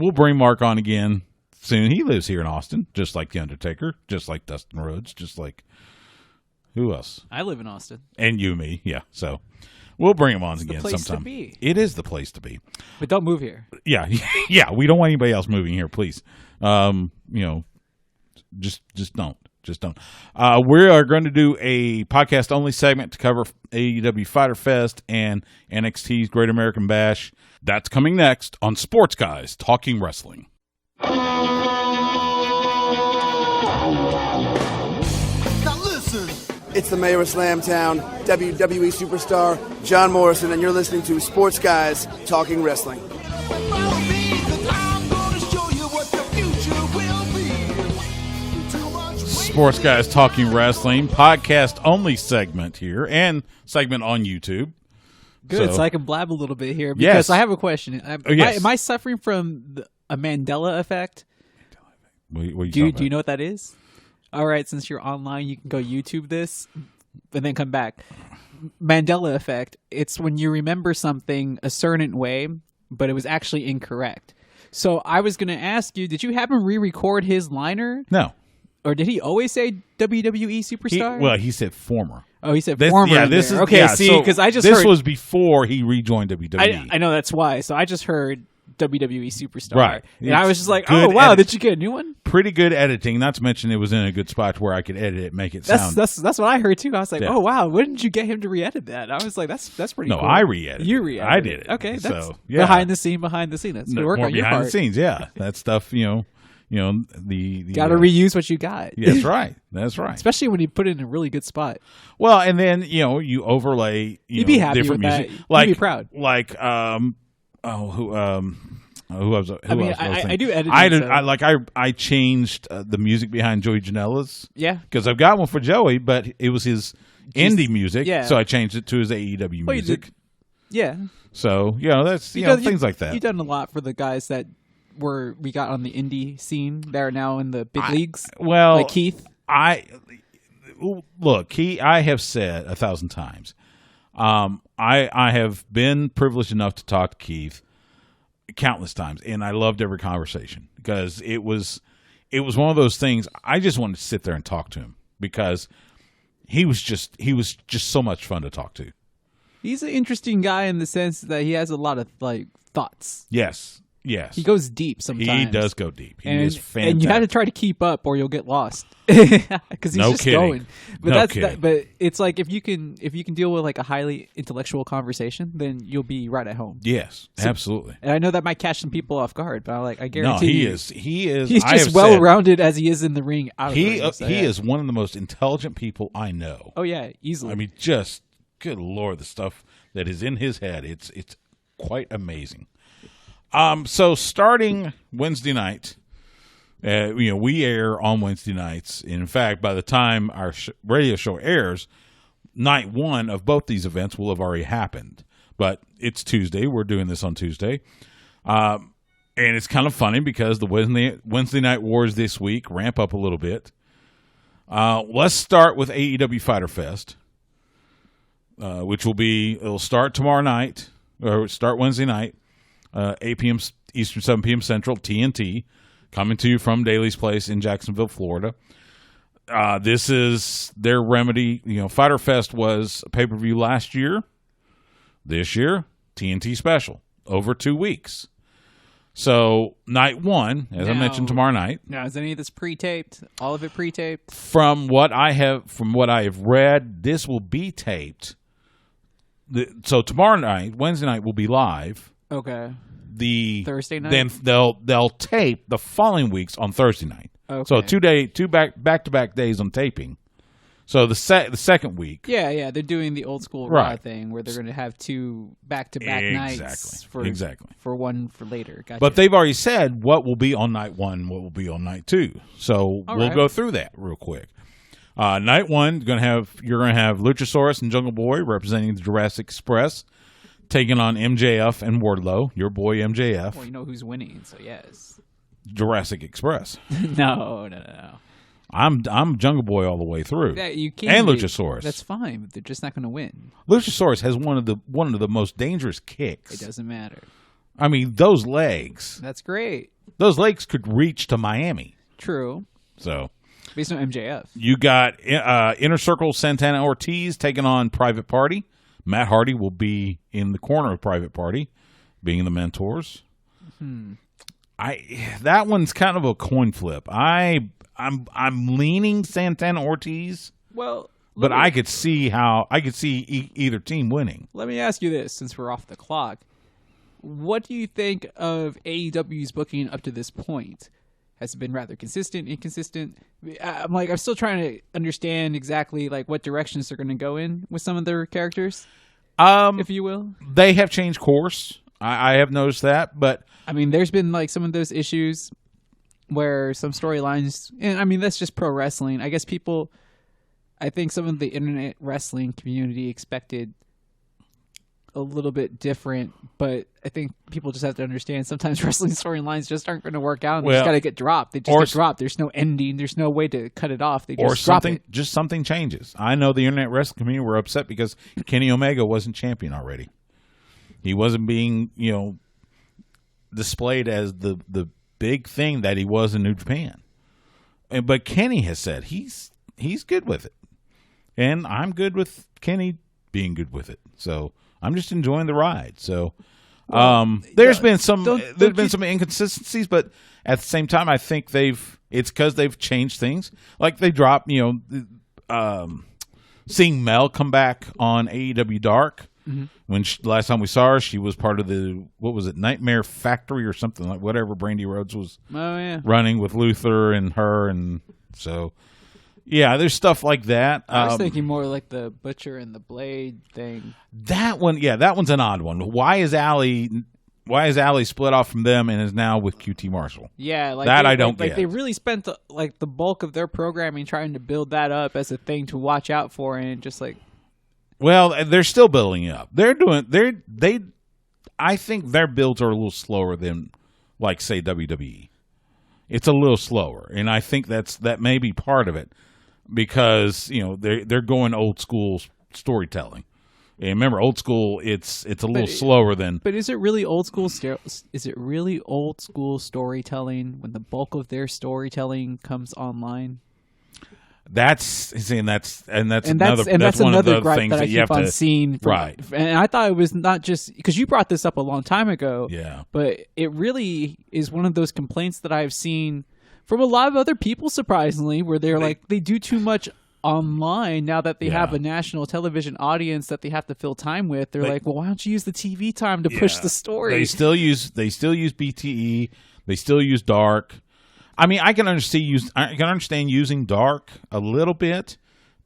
we'll bring Mark on again soon. He lives here in Austin, just like The Undertaker, just like Dustin Rhodes, just like who else? I live in Austin. And you, me, yeah. So we'll bring him on it's again the place sometime. To be. It is the place to be. But don't move here. Yeah, yeah. We don't want anybody else moving here, please. Just don't. We are going to do a podcast only segment to cover AEW Fyter Fest and NXT's Great American Bash. That's coming next on Sports Guys Talking Wrestling. Now listen. It's the mayor of Slamtown, WWE superstar John Morrison, and you're listening to Sports Guys Talking Wrestling. Sports Guys Talking Wrestling, podcast only segment here, and segment on YouTube. Good, so I can blab a little bit here because I have a question. Am I suffering from a Mandela effect? What are do you know what that is? All right, since you're online, you can go YouTube this and then come back. Mandela effect. It's when you remember something a certain way, but it was actually incorrect. So I was going to ask you, did you have him re-record his liner? No. Or did he always say WWE superstar? He said former. Oh, he said former. Yeah, this is okay. See, because I just this was before he rejoined WWE. I know that's why. So I just heard WWE superstar, right? And I was just like, oh wow, did you get a new one? Pretty good editing. Not to mention, it was in a good spot where I could edit it, make it sound. That's what I heard too. I was like, oh wow, when did you get him to re-edit that? I was like, that's pretty. No, cool. I re-edited. You re-edited. I did it. Okay, that's behind the scene. That's good work on your part. Behind the scenes, yeah. That stuff, the got to reuse what you got. Yeah, that's right. Especially when you put it in a really good spot. Well, and then you overlay. You'd be happy different with music. That. You'd be proud. Like I do edit. I changed the music behind Joey Janela's. Yeah, because I've got one for Joey, but it was his indie music. Yeah, so I changed it to his AEW music. Yeah. So that's things like that. You've done a lot for the guys that we got on the indie scene that are now in the big leagues. Well, like Keith. I have said 1,000 times. I have been privileged enough to talk to Keith countless times, and I loved every conversation because it was it was one of those things. I just wanted to sit there and talk to him because he was just so much fun to talk to. He's an interesting guy in the sense that he has a lot of like thoughts. Yes. He goes deep sometimes. He does go deep. He is fantastic. And you have to try to keep up or you'll get lost. Because he's just kidding. going. But no kidding. But it's like if you can deal with like a highly intellectual conversation, then you'll be right at home. Yes, absolutely. And I know that might catch some people off guard, but I guarantee no, he is. He's just well rounded as he is in the ring. He is one of the most intelligent people I know. Oh yeah, easily. I mean, just good Lord, the stuff that is in his head. It's quite amazing. So starting Wednesday night, we air on Wednesday nights. In fact, by the time our radio show airs, night one of both these events will have already happened. But it's Tuesday. We're doing this on Tuesday. And it's kind of funny because the Wednesday night wars this week ramp up a little bit. Let's start with AEW Fyter Fest, which it'll start tomorrow night, or start Wednesday night. 8 p.m. Eastern, 7 p.m. Central, TNT, coming to you from Daly's Place in Jacksonville, Florida. This is their remedy. Fyter Fest was a pay-per-view last year. This year, TNT special, over 2 weeks. So, night one, as I mentioned, tomorrow night. Now, is any of this pre-taped? All of it pre-taped? From what I have read, this will be taped. So, tomorrow night, Wednesday night, will be live. Okay. The Thursday night. Then they'll tape the following weeks on Thursday night. Okay. So two back-to-back days on taping. So the second week. Yeah, they're doing the old school Raw thing where they're going to have 2 back-to-back nights for one for later. Gotcha. But they've already said what will be on night one, what will be on night two. So we'll go through that real quick. Night one, you're going to have Luchasaurus and Jungle Boy representing the Jurassic Express, taking on MJF and Wardlow, your boy MJF. Well, you know who's winning, so yes. Jurassic Express. No. I'm Jungle Boy all the way through. Yeah, you can and Luchasaurus. That's fine, but they're just not going to win. Luchasaurus has one of the most dangerous kicks. It doesn't matter. I mean, those legs. That's great. Those legs could reach to Miami. True. So, based on MJF. You got Inner Circle Santana Ortiz taking on Private Party. Matt Hardy will be in the corner of Private Party, being the mentors. That one's kind of a coin flip. I'm leaning Santana Ortiz. Well, but I could see either team winning. Let me ask you this, since we're off the clock. What do you think of AEW's booking up to this point? Has it been rather consistent, inconsistent? I'm still trying to understand exactly what directions they're going to go in with some of their characters, if you will. They have changed course. I have noticed that, but I mean, there's been some of those issues where some storylines, and I mean that's just pro wrestling. I guess I think some of the internet wrestling community expected a little bit different, but I think people just have to understand sometimes wrestling storylines just aren't going to work out and they just got to get dropped. They just get dropped. There's no ending. There's no way to cut it off. They just drop it. Just something changes. I know the internet wrestling community were upset because Kenny Omega wasn't champion already. He wasn't being, displayed as the big thing that he was in New Japan. But Kenny has said he's good with it. And I'm good with Kenny being good with it. So I'm just enjoying the ride. So there's been some inconsistencies, but at the same time, I think it's because they've changed things. Like they dropped, seeing Mel come back on AEW Dark. Mm-hmm. When last time we saw her, she was part of the Nightmare Factory or something like whatever Brandy Rhodes was running with Luther and her, and so. Yeah, there's stuff like that. I was thinking more like the Butcher and the Blade thing. That one's an odd one. Why is Allie split off from them and is now with QT Marshall? Yeah, I don't get. They really spent the bulk of their programming trying to build that up as a thing to watch out for, and just well, they're still building it up. I think their builds are a little slower than say WWE. It's a little slower, and I think that may be part of it. Because they're going old school storytelling, And remember, old school, it's a little slower than. But is it really old school? Is it really old school storytelling when the bulk of their storytelling comes online? That's another gripe that I keep on seeing. Right. And I thought it was not just because you brought this up a long time ago. Yeah. But it really is one of those complaints that I've seen from a lot of other people, surprisingly, where they're like, they do too much online now that they have a national television audience that they have to fill time with. They're like, well, why don't you use the TV time to push the story? They still use BTE. They still use Dark. I mean, I can understand using Dark a little bit,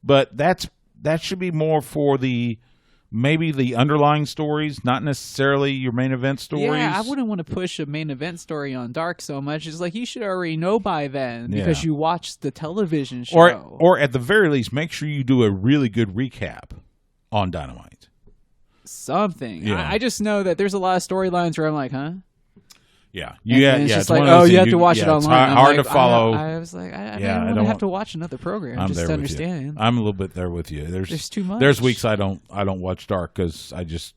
but that should be more for maybe the underlying stories, not necessarily your main event stories. Yeah, I wouldn't want to push a main event story on Dark so much. It's like you should already know by then because you watched the television show. Or at the very least, make sure you do a really good recap on Dynamite. Something. Yeah. I just know that there's a lot of storylines where I'm like, huh? Yeah, it's just like, you have to watch it online. It's hard to follow. I was like, I don't have to watch another program just to understand. I'm a little bit there with you. There's too much. There's weeks I don't watch Dark because I just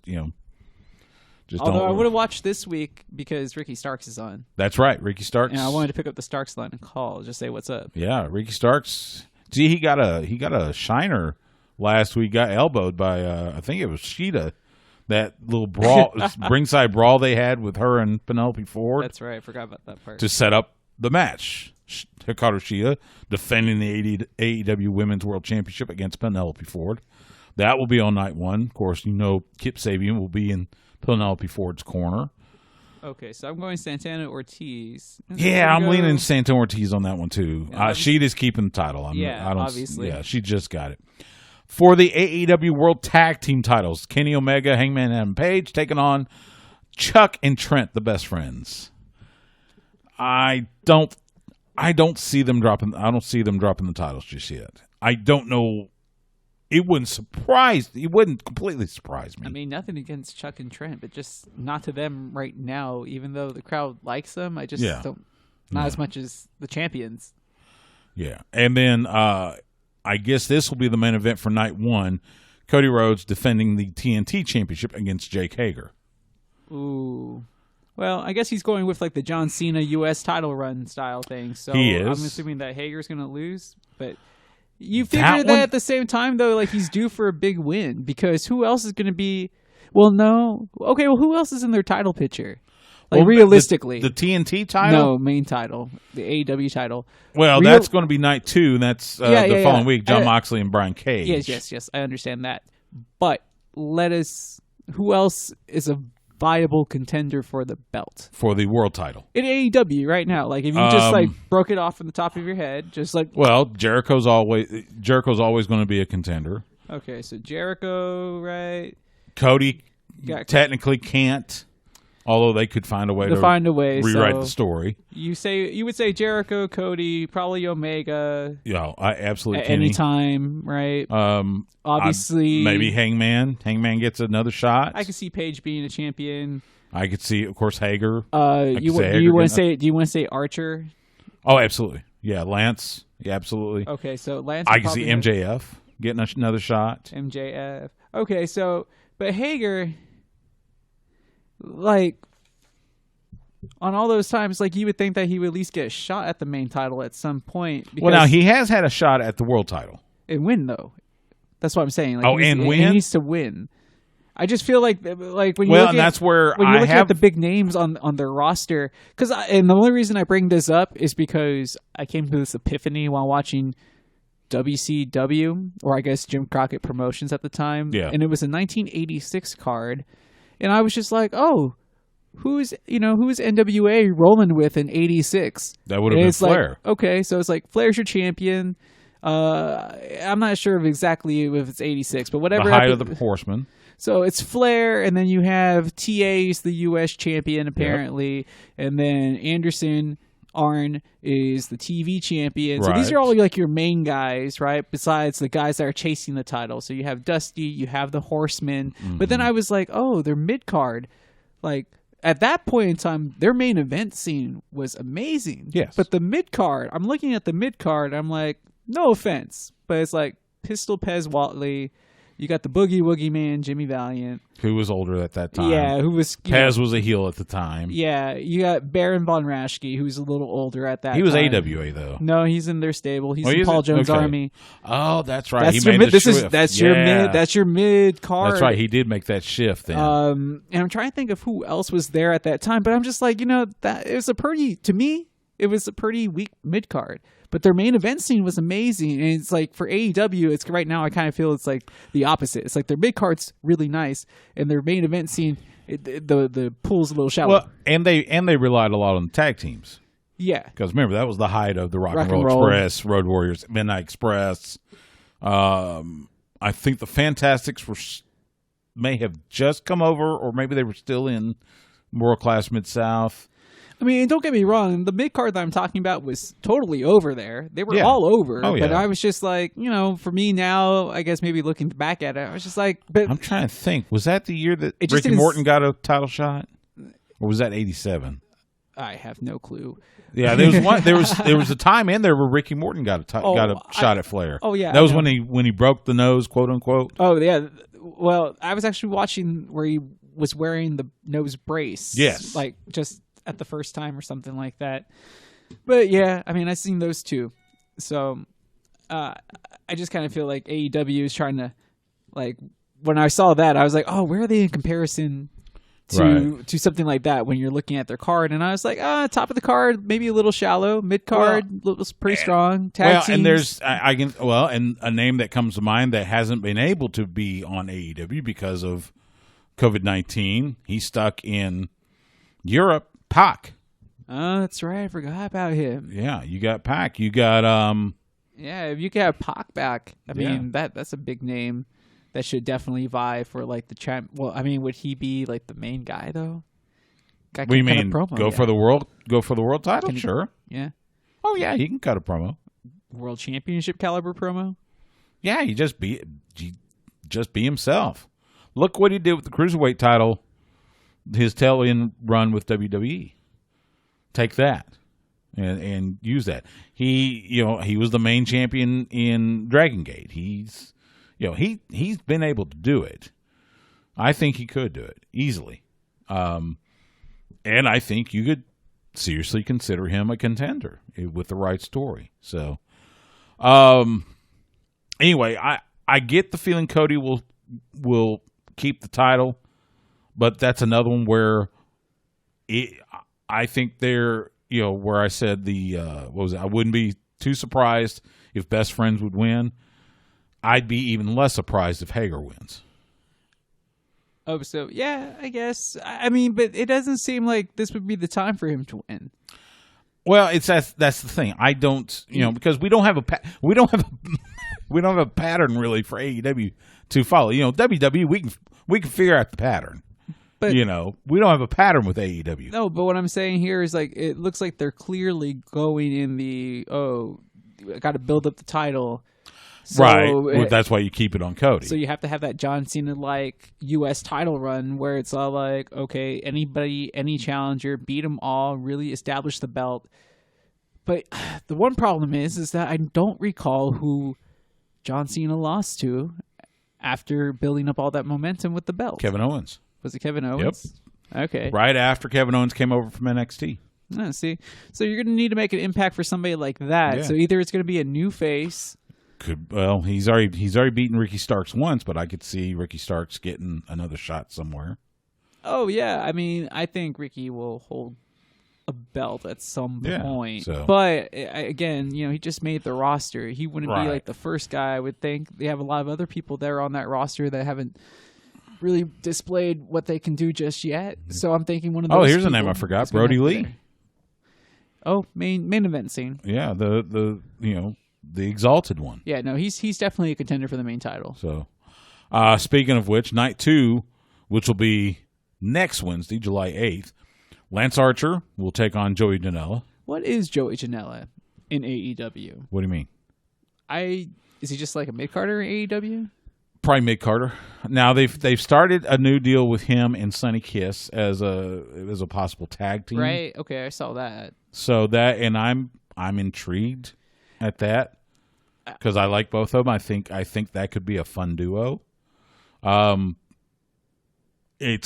Although I would have watched this week because Ricky Starks is on. That's right, Ricky Starks. And I wanted to pick up the Starks line and call, just say what's up. Yeah, Ricky Starks. Gee, he got a shiner last week. Got elbowed by I think it was Sheeta. That little brawl, ringside brawl they had with her and Penelope Ford. That's right. I forgot about that part. To set up the match. Hikaru Shida defending the AEW Women's World Championship against Penelope Ford. That will be on night one. Of course, Kip Sabian will be in Penelope Ford's corner. Okay, so I'm going Santana Ortiz. Yeah, I'm leaning Santana Ortiz on that one, too. Sheeta's keeping the title. Obviously. Yeah, she just got it. For the AEW World Tag Team titles, Kenny Omega, Hangman Adam Page taking on Chuck and Trent, the Best Friends. I don't see them dropping. I don't see them dropping the titles just yet. I don't know. It wouldn't completely surprise me. I mean, nothing against Chuck and Trent, but just not to them right now. Even though the crowd likes them, I just don't. Not as much as the champions. Yeah, and then. I guess this will be the main event for night one. Cody Rhodes defending the TNT Championship against Jake Hager. Ooh. Well, I guess he's going with like the John Cena U.S. title run style thing. So he is. I'm assuming that Hager's going to lose. But you figure that at the same time, though, like he's due for a big win because who else is going to be... Well, no. Okay, well, who else is in their title picture? Like, realistically. The TNT title? No, main title. The AEW title. Well, that's going to be night two, and that's the following week, John Moxley and Brian Cage. Yes. I understand that. But who else is a viable contender for the belt? For the world title. In AEW right now. Like, if you just, broke it off from the top of your head, just like... Well, Jericho's always going to be a contender. Okay, so Jericho, right? Cody technically can't. Although they could find a way to rewrite the story. You would say Jericho, Cody, probably Omega. Yeah, absolutely. At any time, right? Obviously, maybe Hangman. Hangman gets another shot. I could see Paige being a champion. I could see, of course, Hager. Do you want to say Archer? Oh, absolutely. Yeah, Lance. Yeah, absolutely. Okay, so Lance. I can see MJF getting another shot. MJF. Okay, but Hager. Like, on all those times, like, you would think that he would at least get a shot at the main title at some point. Well, now, he has had a shot at the world title. And win, though. That's what I'm saying. Like, win? He needs to win. I just feel like when you look at the big names on their roster, and the only reason I bring this up is because I came to this epiphany while watching WCW, or I guess Jim Crockett Promotions at the time. Yeah. And it was a 1986 card. And I was just like, oh, who's NWA rolling with in 86? That would have been Flair. Like, okay, so it's like Flair's your champion. I'm not sure of exactly if it's 86, but whatever. The height of the Horseman. So it's Flair, and then you have TA's the U.S. champion, apparently, and then Anderson Arn is the TV champion. So these are all like your main guys, right? Besides the guys that are chasing the title. So you have Dusty, you have the Horsemen. Mm-hmm. But then I was like, oh, they're mid-card. Like, at that point in time, their main event scene was amazing. Yes. But the mid-card, I'm looking at the mid-card, I'm like, no offense, but it's like Pistol Pez Watley. You got the Boogie Woogie Man, Jimmy Valiant. Who was older at that time. Yeah, who was... Pez was a heel at the time. Yeah, you got Baron Von Raschke, who's a little older at that time. He was AWA, though. No, he's in their stable. He's in Paul Jones' Army. Oh, that's right. That's he your made mid, shift. That's your mid card. That's right. He did make that shift then. And I'm trying to think of who else was there at that time, but I'm just like, that it was a pretty weak mid card. But their main event scene was amazing, and it's like for AEW, it's right now I kind of feel it's like the opposite. It's like their mid card's really nice, and their main event scene, the pool's a little shallow. Well, and they relied a lot on the tag teams. Yeah, because remember that was the height of the Rock and Roll Express, Road Warriors, Midnight Express. I think the Fantastics may have just come over, or maybe they were still in World Class Mid-South. I mean, don't get me wrong. The mid card that I'm talking about was totally over there. They were all over. But I was just like, for me now, I guess maybe looking back at it, I was just like, but I'm trying to think. Was that the year that Ricky Morton got a title shot, or was that '87? I have no clue. Yeah, there was a time in there where Ricky Morton got a shot at Flair. Oh yeah, that was when he broke the nose, quote unquote. Oh yeah. Well, I was actually watching where he was wearing the nose brace. Yes, like just at the first time or something like that. But yeah, I mean, I've seen those two. So I just kind of feel like AEW is trying to, like, when I saw that, I was like, oh, where are they in comparison to something like that when you're looking at their card? And I was like, top of the card, maybe a little shallow, mid card, pretty strong. Tag teams. And there's and a name that comes to mind that hasn't been able to be on AEW because of COVID-19. He's stuck in Europe. Pac. Oh, that's right. I forgot about him. Yeah, you got Pac. You got Yeah, if you get Pac back, I mean that's a big name that should definitely vie for like the champ. Well, I mean, would he be like the main guy though? What do you mean? Go for the world title? Sure. Yeah. Oh yeah, he can cut a promo. World Championship caliber promo. Yeah, he just be himself. Look what he did with the Cruiserweight title. His tail-end run with WWE. Take that and use that. He was the main champion in Dragon Gate. He's been able to do it. I think he could do it easily. And I think you could seriously consider him a contender with the right story. So, anyway, I get the feeling Cody will keep the title. But that's another one where I think they're, where I said I wouldn't be too surprised if Best Friends would win. I'd be even less surprised if Hager wins. Oh, so yeah, I guess. I mean, but it doesn't seem like this would be the time for him to win. Well, that's the thing. I don't, because we don't have a pattern really for AEW to follow. WWE we can figure out the pattern. But, we don't have a pattern with AEW. No, but what I'm saying here is like it looks like they're clearly going in the got to build up the title. So, right. That's why you keep it on Cody. So you have to have that John Cena like U.S. title run where it's all like, okay, any challenger, beat them all, really establish the belt. But the one problem is that I don't recall who John Cena lost to after building up all that momentum with the belt. Kevin Owens. Was it Kevin Owens? Yep. Okay. Right after Kevin Owens came over from NXT. See, so you're going to need to make an impact for somebody like that. Yeah. So either it's going to be a new face. He's already beaten Ricky Starks once, but I could see Ricky Starks getting another shot somewhere. Oh yeah, I mean, I think Ricky will hold a belt at some point. So. But again, he just made the roster. He wouldn't be like the first guy. I would think they have a lot of other people there on that roster that haven't really displayed what they can do just yet. So I'm thinking one of those. Oh, here's a name I forgot: Brody Lee. Oh, main event scene. Yeah, the Exalted one. Yeah, no, he's definitely a contender for the main title. So, speaking of which, night 2, which will be next Wednesday, July 8th, Lance Archer will take on Joey Janela. What is Joey Janela in AEW? What do you mean? Is he just like a mid-carder in AEW? Probably mid-carder. Now they've started a new deal with him and Sonny Kiss as a possible tag team. Right. Okay, I saw that. So and I'm intrigued at that because I like both of them. I think that could be a fun duo. It's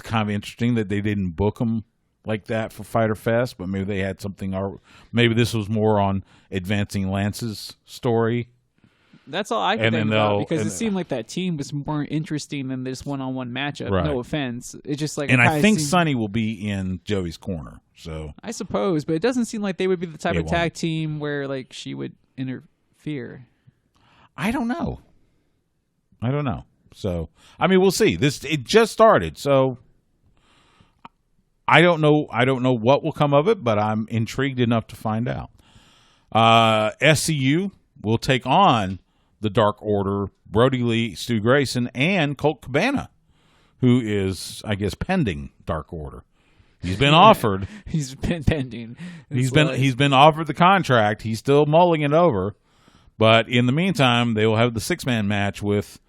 kind of interesting that they didn't book them like that for Fyter Fest, but maybe they had something, or maybe this was more on advancing Lance's story. That's all I can think about, because it seemed like that team was more interesting than this one-on-one matchup. Right. No offense. It's just like, and I think Sonny will be in Joey's corner. So I suppose, but it doesn't seem like they would be the type of tag team where like she would interfere. I don't know. So I mean, we'll see. It just started, so I don't know. I don't know what will come of it, but I'm intrigued enough to find out. SCU will take on the Dark Order, Brody Lee, Stu Grayson, and Colt Cabana, who is, I guess, pending Dark Order. He's been offered. He's been pending. He's been offered the contract. He's still mulling it over. But in the meantime, they will have the 6-man match with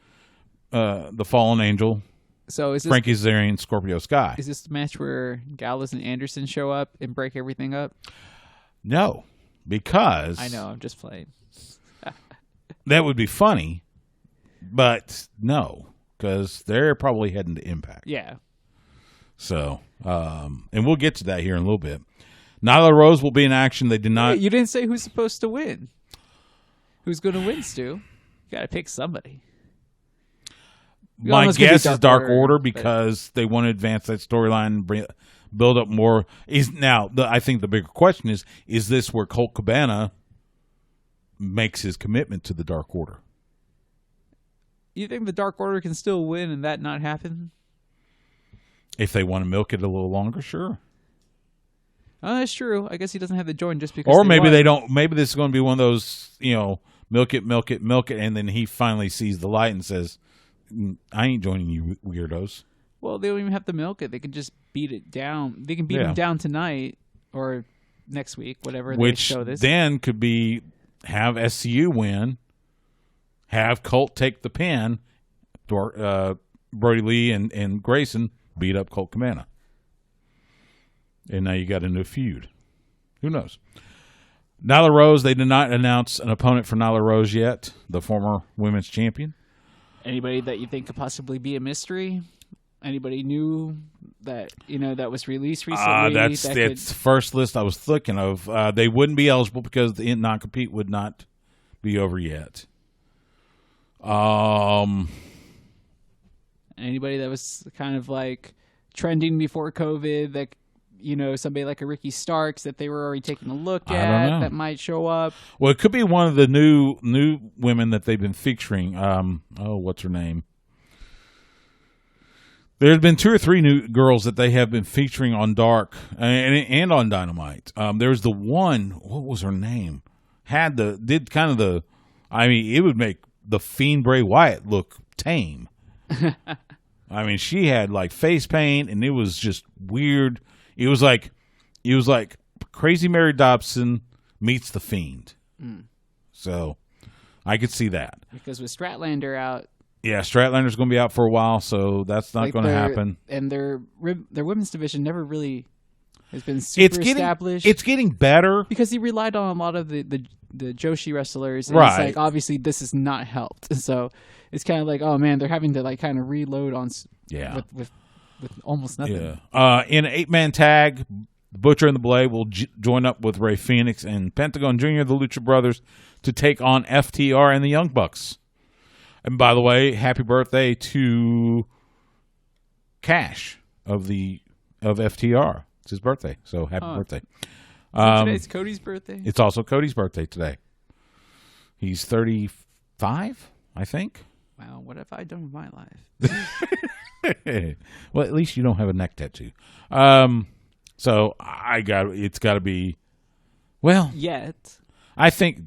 the Fallen Angel, so is this, Frankie Kazarian, Scorpio Sky. Is this the match where Gallows and Anderson show up and break everything up? No, because I know, I'm just playing. That would be funny, but no, because they're probably heading to Impact. Yeah. So, and we'll get to that here in a little bit. Nyla Rose will be in action. They did not. Wait, you didn't say who's supposed to win. Who's going to win, Stu? You got to pick somebody. My guess is Dark Order because they want to advance that storyline and build up more. I think the bigger question is this where Colt Cabana makes his commitment to the Dark Order? You think the Dark Order can still win and that not happen? If they want to milk it a little longer, sure. Oh, that's true. I guess he doesn't have to join just because. Or maybe they don't. Maybe this is going to be one of those, milk it, and then he finally sees the light and says, I ain't joining you weirdos. Well, they don't even have to milk it. They can just beat it down. They can beat him down tonight or next week, whatever they show this. Which then could be have SCU win, have Colt take the pin, Brody Lee and Grayson beat up Colt Cabana. And now you got a new feud. Who knows? Nyla Rose, they did not announce an opponent for Nyla Rose yet, the former women's champion. Anybody that you think could possibly be a mystery? Anybody new that that was released recently? That's the first list I was thinking of. They wouldn't be eligible because the non-compete would not be over yet. Anybody that was kind of like trending before COVID, that somebody like a Ricky Starks that they were already taking a look at that might show up. Well, it could be one of the new women that they've been featuring. What's her name? There have been 2 or 3 new girls that they have been featuring on Dark and on Dynamite. There's the one. What was her name? It would make the Fiend Bray Wyatt look tame. I mean, she had like face paint, and it was just weird. It was like Crazy Mary Dobson meets the Fiend. So I could see that. Because with Statlander out. Yeah, Statlander's going to be out for a while, so that's not going to happen. And their women's division never really has been established. It's getting better. Because he relied on a lot of the Joshi wrestlers. And right. It's like, obviously, this has not helped. So it's kind of like, oh, man, they're having to like kind of reload on with almost nothing. Yeah. In an 8-man tag, Butcher and the Blade will join up with Rey Fenix and Pentagon Jr., the Lucha Brothers, to take on FTR and the Young Bucks. And by the way, happy birthday to Cash of FTR. It's his birthday, so happy birthday. Today's Cody's birthday? It's also Cody's birthday today. He's 35, I think. Wow, what have I done with my life? Well, at least you don't have a neck tattoo. So it's got to be, well. Yet. I think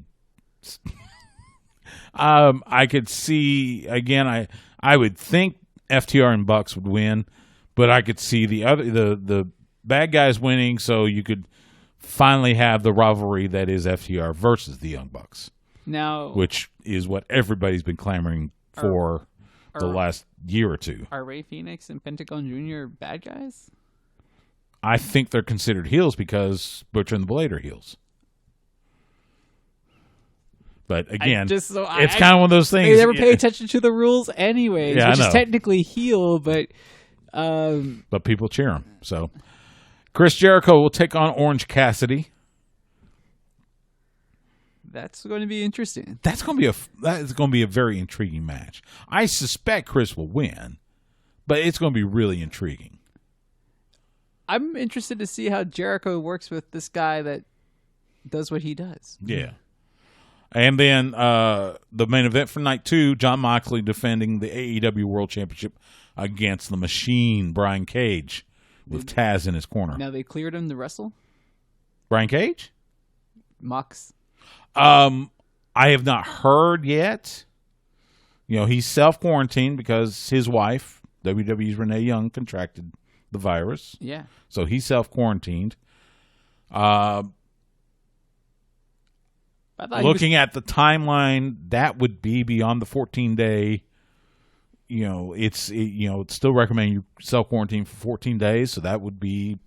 I could see, again, I would think FTR and Bucks would win, but I could see the bad guys winning, so you could finally have the rivalry that is FTR versus the Young Bucks. Now, which is what everybody's been clamoring for the last year or two. Are Rey Fenix and Pentagon Jr. bad guys? I think they're considered heels because Butcher and the Blade are heels. But again, it's kind of one of those things. They never pay attention to the rules anyways, which is technically heel, but people cheer him. So Chris Jericho will take on Orange Cassidy. That's going to be interesting. That is going to be a very intriguing match. I suspect Chris will win, but it's going to be really intriguing. I'm interested to see how Jericho works with this guy that does what he does. Yeah. And then the main event for night 2, Jon Moxley defending the AEW World Championship against the Machine, Brian Cage, with Taz in his corner. Now they cleared him to wrestle? Brian Cage? Mox. I have not heard yet. He's self-quarantined because his wife, WWE's Renee Young, contracted the virus. Yeah. So he's self-quarantined. Looking at the timeline, that would be beyond the 14-day. It's still recommend you self-quarantine for 14 days, so that would be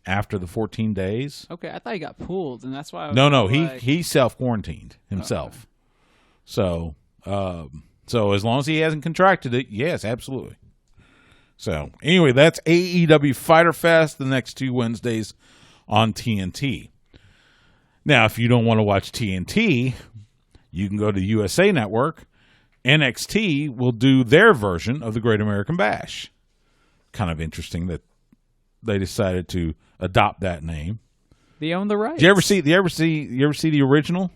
after the 14 days. Okay, I thought he got pulled, and that's why. He self-quarantined himself. Okay. So as long as he hasn't contracted it, yes, absolutely. So anyway, that's AEW Fyter Fest the next 2 Wednesdays on TNT. Now, if you don't want to watch TNT, you can go to USA Network. NXT will do their version of the Great American Bash. Kind of interesting that they decided to adopt that name. They own the rights. You ever see the original?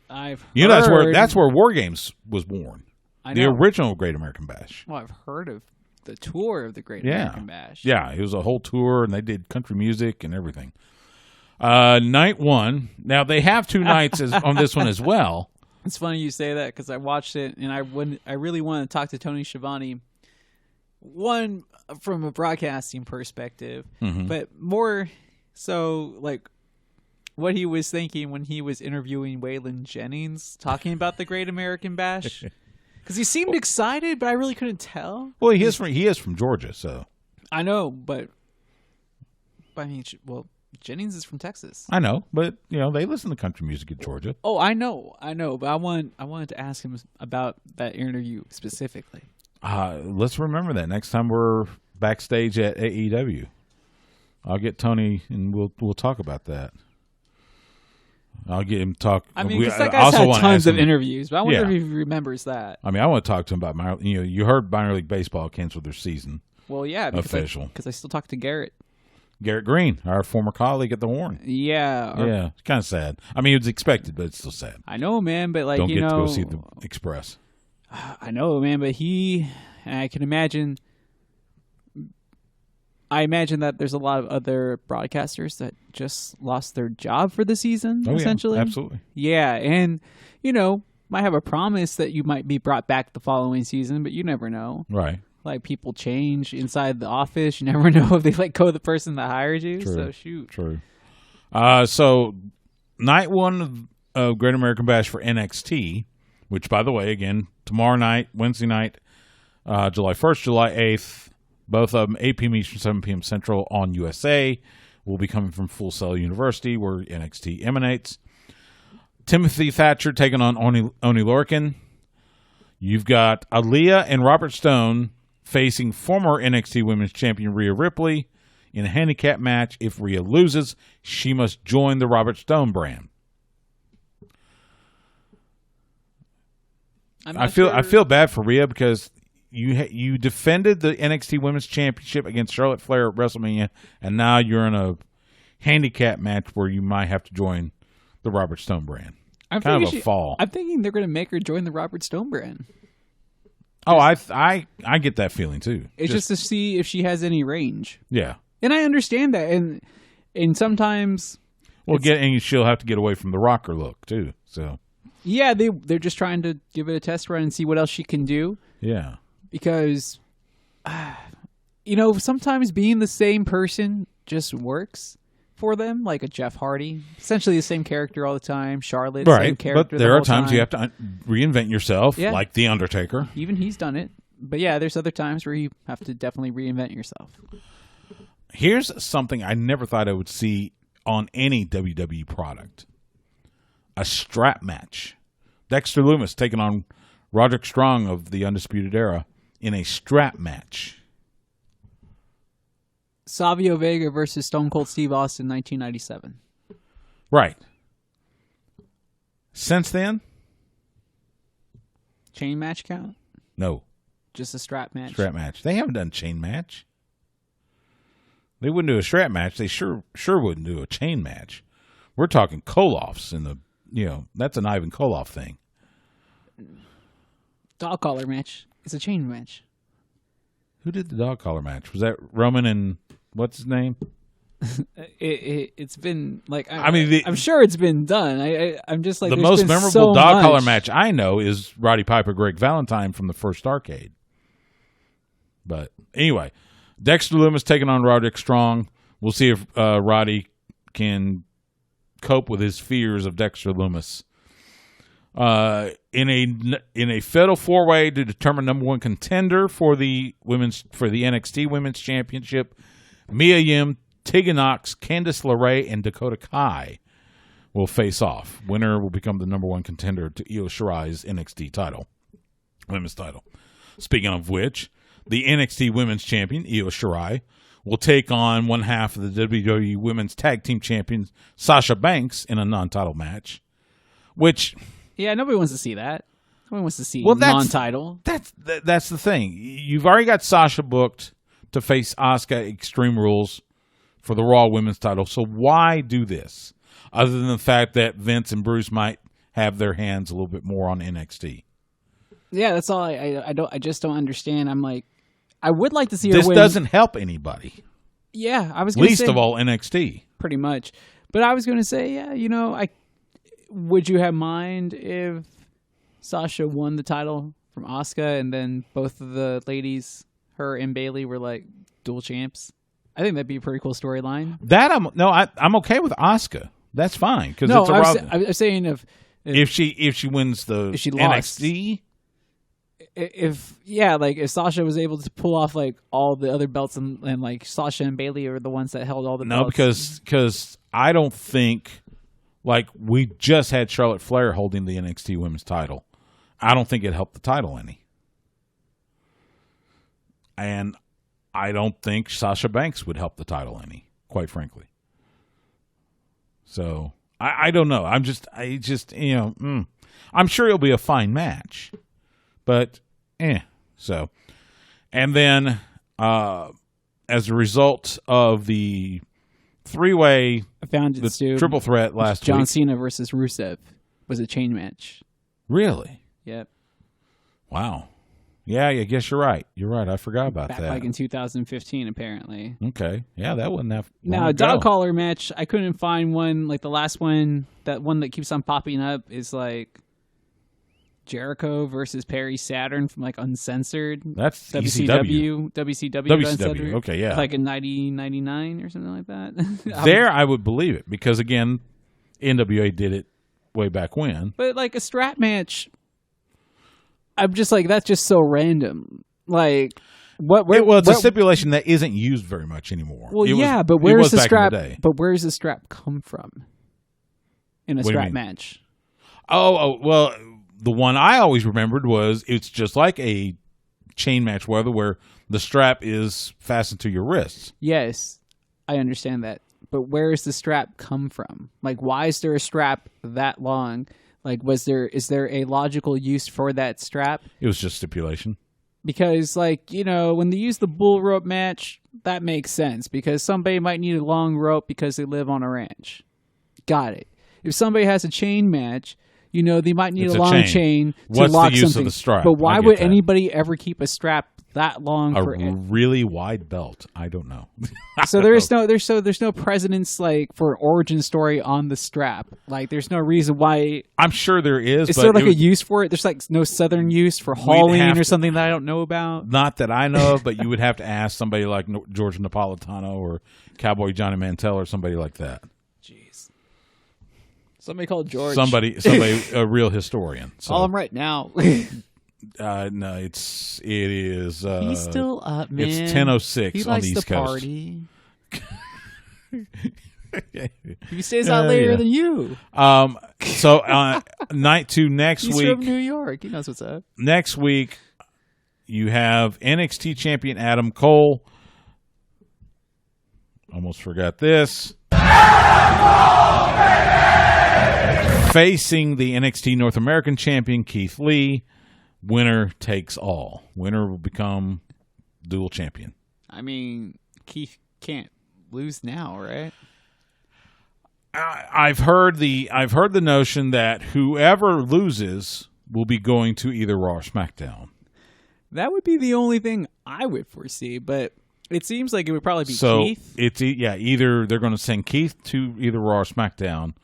I've heard. That's where War Games was born. I know. The original Great American Bash. Well, I've heard of the tour of the Great American Bash. Yeah, it was a whole tour, and they did country music and everything. Night 1. Now, they have 2 nights on this one as well. It's funny you say that because I watched it, and I really want to talk to Tony Schiavone, one, from a broadcasting perspective, but more so, like, what he was thinking when he was interviewing Waylon Jennings, talking about the Great American Bash. Because he seemed excited, but I really couldn't tell. Well, he is from Georgia, so. I know, but I mean, Jennings is from Texas. I know, but they listen to country music in Georgia. Oh, I know, but I wanted to ask him about that interview specifically. Let's remember that next time we're backstage at AEW. I'll get Tony and we'll talk about that. I'll get him talk. I mean, because that guy's had tons of interviews, but I wonder if he remembers that. I mean, I want to talk to him about you heard minor league baseball canceled their season. Well, yeah, because I still talk to Garrett Green, our former colleague at the Horn. Yeah. It's kind of sad. I mean, it was expected, but it's still sad. I know, man, but don't get to go see the Express. I know, man, but I can imagine. I imagine that there's a lot of other broadcasters that just lost their job for the season, essentially. Yeah, absolutely. Yeah, and, might have a promise that you might be brought back the following season, but you never know. Right. Like, people change inside the office. You never know if they let go of the person that hired you. True. So, shoot. True. So, night 1 of Great American Bash for NXT, which, by the way, again, tomorrow night, Wednesday night, July 1st, July 8th, both of them 8 p.m. Eastern, 7 p.m. Central on USA. Will be coming from Full Sail University, where NXT emanates. Timothy Thatcher taking on Oni Lorcan. You've got Aaliyah and Robert Stone facing former NXT Women's Champion Rhea Ripley in a handicap match. If Rhea loses, she must join the Robert Stone brand. I feel bad for Rhea because you defended the NXT Women's Championship against Charlotte Flair at WrestleMania, and now you're in a handicap match where you might have to join the Robert Stone brand. Kind of a fall. I'm thinking they're going to make her join the Robert Stone brand. Oh, I get that feeling too. It's just to see if she has any range. Yeah, and I understand that, and sometimes and she'll have to get away from the rocker look too. So yeah, they're just trying to give it a test run and see what else she can do. Yeah, because sometimes being the same person just works for them, like a Jeff Hardy, essentially the same character all the time. Charlotte, right? Same character. But there are times you have to reinvent yourself, like The Undertaker. Even he's done it. But yeah, there's other times where you have to definitely reinvent yourself. Here's something I never thought I would see on any WWE product: a strap match Dexter Lumis taking on Roderick Strong of the Undisputed Era in a strap match. Savio Vega versus Stone Cold Steve Austin, 1997. Right. Since then? Chain match count? No. Just a strap match? Strap match. They haven't done chain match. They wouldn't do a strap match. They sure wouldn't do a chain match. We're talking Koloffs in the, that's an Ivan Koloff thing. Dog collar match. It's a chain match. Who did the dog collar match? Was that Roman and what's his name? It's been like I'm sure it's been done. I'm just like the most memorable dog collar match I know is Roddy Piper, Greg Valentine from the first Starrcade. But anyway, Dexter Lumis taking on Roderick Strong. We'll see if Roddy can cope with his fears of Dexter Lumis. In a fatal 4-way to determine number one contender for the NXT Women's Championship, Mia Yim, Tegan Nox, Candice LeRae, and Dakota Kai will face off. Winner will become the number one contender to Io Shirai's NXT title, women's title. Speaking of which, the NXT Women's Champion, Io Shirai, will take on one half of the WWE Women's Tag Team Champions, Sasha Banks, in a non-title match. Which, yeah, nobody wants to see that. Nobody wants to see non-title. That's the thing. You've already got Sasha booked to face Asuka Extreme Rules for the Raw Women's title. So why do this, other than the fact that Vince and Bruce might have their hands a little bit more on NXT? Yeah, that's all. I just don't understand. I'm like, I would like to see her this win. Doesn't help anybody. Yeah, I was gonna least say, of all NXT, pretty much. But I was going to say, yeah, would you have mind if Sasha won the title from Asuka and then both of the ladies, her and Bayley, were like dual champs? I think that'd be a pretty cool storyline. I'm okay with Asuka. That's fine because I'm saying if she wins the NXT. If Sasha was able to pull off like all the other belts and like Sasha and Bayley are the ones that held all the belts. No, because I don't think, like, we just had Charlotte Flair holding the NXT Women's title. I don't think it helped the title any. And I don't think Sasha Banks would help the title any, quite frankly. So I don't know. I'm sure it'll be a fine match. But, so. And then, as a result of the three-way, I found it, Stu. Triple threat last week. John Cena versus Rusev was a chain match. Really? Yep. Wow. Yeah, I guess you're right. You're right. I forgot about that. Like in 2015, apparently. Okay. Yeah, that wasn't that long Now, a ago. dog collar match, I couldn't find one. Like the last one, that one that keeps on popping up is like Jericho versus Perry Saturn from like Uncensored. That's WCW. WCW. Uncensored. Okay, yeah. Like in 1999 or something like that. There, I would believe it because, again, NWA did it way back when. But like a strap match, I'm just like, that's just so random. Like, it's a stipulation that isn't used very much anymore. Well, but where's the strap? But where's the strap come from in a strap match? Oh, well, the one I always remembered was it's just like a chain match, where the strap is fastened to your wrists. Yes, I understand that. But where does the strap come from? Like, why is there a strap that long? Like, is there a logical use for that strap? It was just stipulation. Because, like, when they use the bull rope match, that makes sense. Because somebody might need a long rope because they live on a ranch. Got it. If somebody has a chain match, they might need a long chain to What's lock the use something. Of the strap? But why would anybody ever keep a strap that long for a really wide belt? I don't know. So there's no precedence like for origin story on the strap. Like there's no reason why. I'm sure there is. Is there like a use for it? There's like no southern use for hauling or something that I don't know about. Not that I know of, but you would have to ask somebody like George Napolitano or Cowboy Johnny Mantell or somebody like that. Jeez. Somebody called George. Somebody, a real historian. So. Call him right now. No, it is. He's still up, man. It's 10:06 on the East Coast. He likes to party. He stays out later than you. So night 2 next He's week. from New York. He knows what's up. Next week, you have NXT champion Adam Cole. Almost forgot this. Facing the NXT North American champion Keith Lee. Winner takes all. Winner will become dual champion. I mean, Keith can't lose now, right? I've heard the notion that whoever loses will be going to either Raw or SmackDown. That would be the only thing I would foresee, but it seems like it would probably be Keith. It's either they're going to send Keith to either Raw or SmackDown,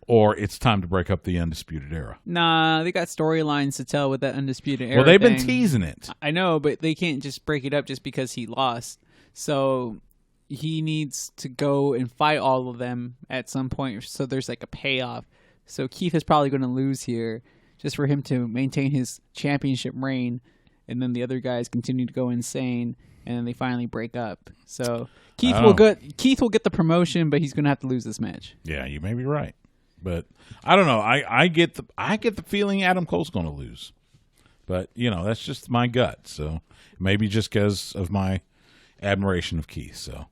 or it's time to break up the Undisputed Era. Nah, they got storylines to tell with that Undisputed Era. Well, they've thing. been teasing it. I know, but they can't just break it up just because he lost. So he needs to go and fight all of them at some point, so there's like a payoff. So Keith is probably going to lose here just for him to maintain his championship reign, and then the other guys continue to go insane, and then they finally break up. So Keith will get the promotion, but he's going to have to lose this match. Yeah, you may be right. But I don't know. I get the feeling Adam Cole's going to lose, but that's just my gut. So maybe just because of my admiration of Keith. So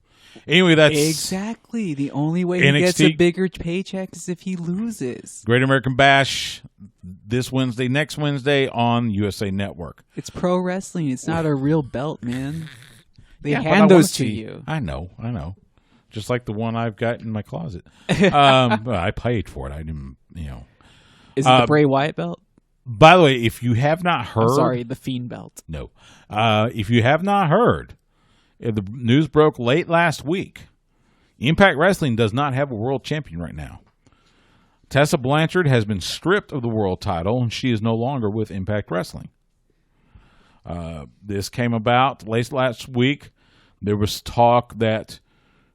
anyway, that's exactly the only way he gets a bigger paycheck is if he loses. Great American Bash this Wednesday, next Wednesday on USA Network. It's pro wrestling. It's not a real belt, man. They hand those to you. I know. Just like the one I've got in my closet. I paid for it. I didn't, Is it the Bray Wyatt belt? By the way, if you have not heard... I'm sorry, the Fiend belt. No. If you have not heard, the news broke late last week. Impact Wrestling does not have a world champion right now. Tessa Blanchard has been stripped of the world title, and she is no longer with Impact Wrestling. This came about late last week. There was talk that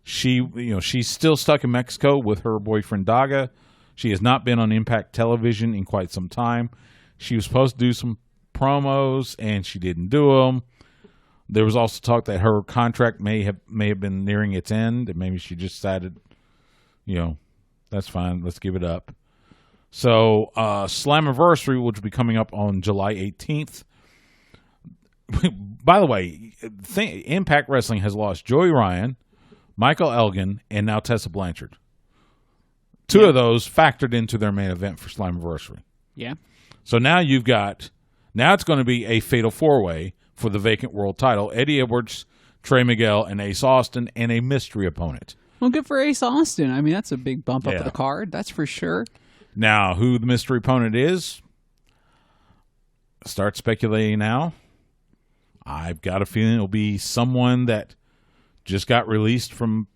she's still stuck in Mexico with her boyfriend Daga. She has not been on Impact Television in quite some time. She was supposed to do some promos, and she didn't do them. There was also talk that her contract may have been nearing its end, and maybe she just decided, that's fine, let's give it up. So Slammiversary, which will be coming up on July 18th. By the way, Impact Wrestling has lost Joey Ryan, Michael Elgin, and now Tessa Blanchard. Two of those factored into their main event for Slammiversary. Yeah. So now it's going to be a fatal four-way for the vacant world title. Eddie Edwards, Trey Miguel, and Ace Austin, and a mystery opponent. Well, good for Ace Austin. I mean, that's a big bump up the card. That's for sure. Now, who the mystery opponent is, start speculating now. I've got a feeling it'll be someone that just got released from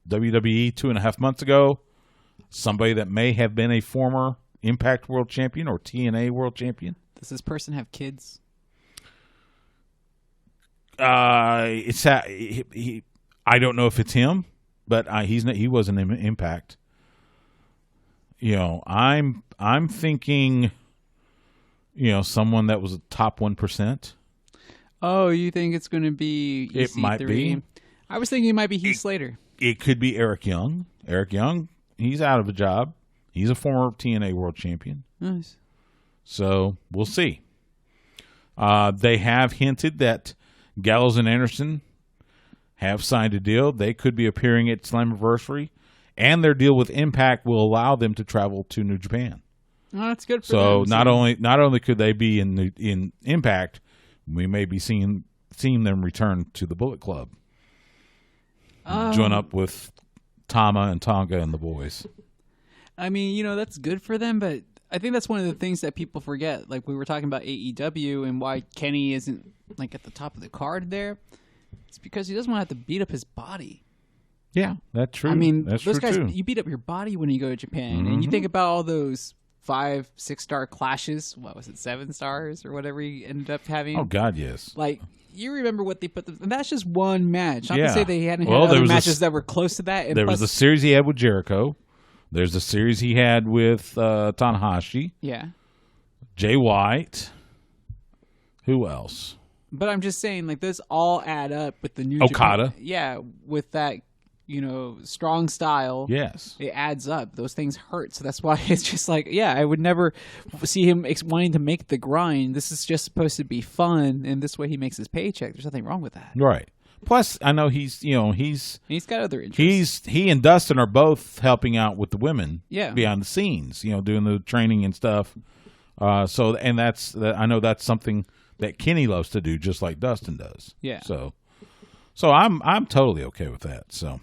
WWE 2.5 months ago. Somebody that may have been a former Impact World Champion or TNA World Champion. Does this person have kids? I don't know if it's him, but he wasn't in Impact. I'm thinking, someone that was a top 1%. Oh, you think it's going to be EC3? It might be. I was thinking it might be Heath Slater. It could be Eric Young. Eric Young, he's out of a job. He's a former TNA World Champion. Nice. So we'll see. They have hinted that Gallows and Anderson have signed a deal. They could be appearing at Slammiversary, and their deal with Impact will allow them to travel to New Japan. Oh, that's good for them. So not not only could they be in Impact, we may be seeing them return to the Bullet Club. Join up with Tama and Tonga and the boys. I mean, that's good for them, but I think that's one of the things that people forget. Like we were talking about AEW and why Kenny isn't like at the top of the card there. It's because he doesn't want to have to beat up his body. Yeah, that's true. I mean, that's those guys, true. you beat up your body when you go to Japan. And you think about all those 5-6 star clashes. What was it, 7 stars or whatever he ended up having? Oh, God, yes. Like, you remember what they put them. And that's just one match. Not to say they hadn't had other matches that were close to that. And there was the series he had with Jericho. There's the series he had with Tanahashi. Yeah. Jay White. Who else? But I'm just saying, like, those all add up with the new Okada. Japan, with that, strong style. Yes. It adds up. Those things hurt. So that's why it's just like, I would never see him wanting to make the grind. This is just supposed to be fun, and this way he makes his paycheck. There's nothing wrong with that. Right. Plus, I know he's got other interests. He and Dustin are both helping out with the women behind the scenes, doing the training and stuff. I know that's something that Kenny loves to do, just like Dustin does. Yeah. So I'm totally okay with that. So,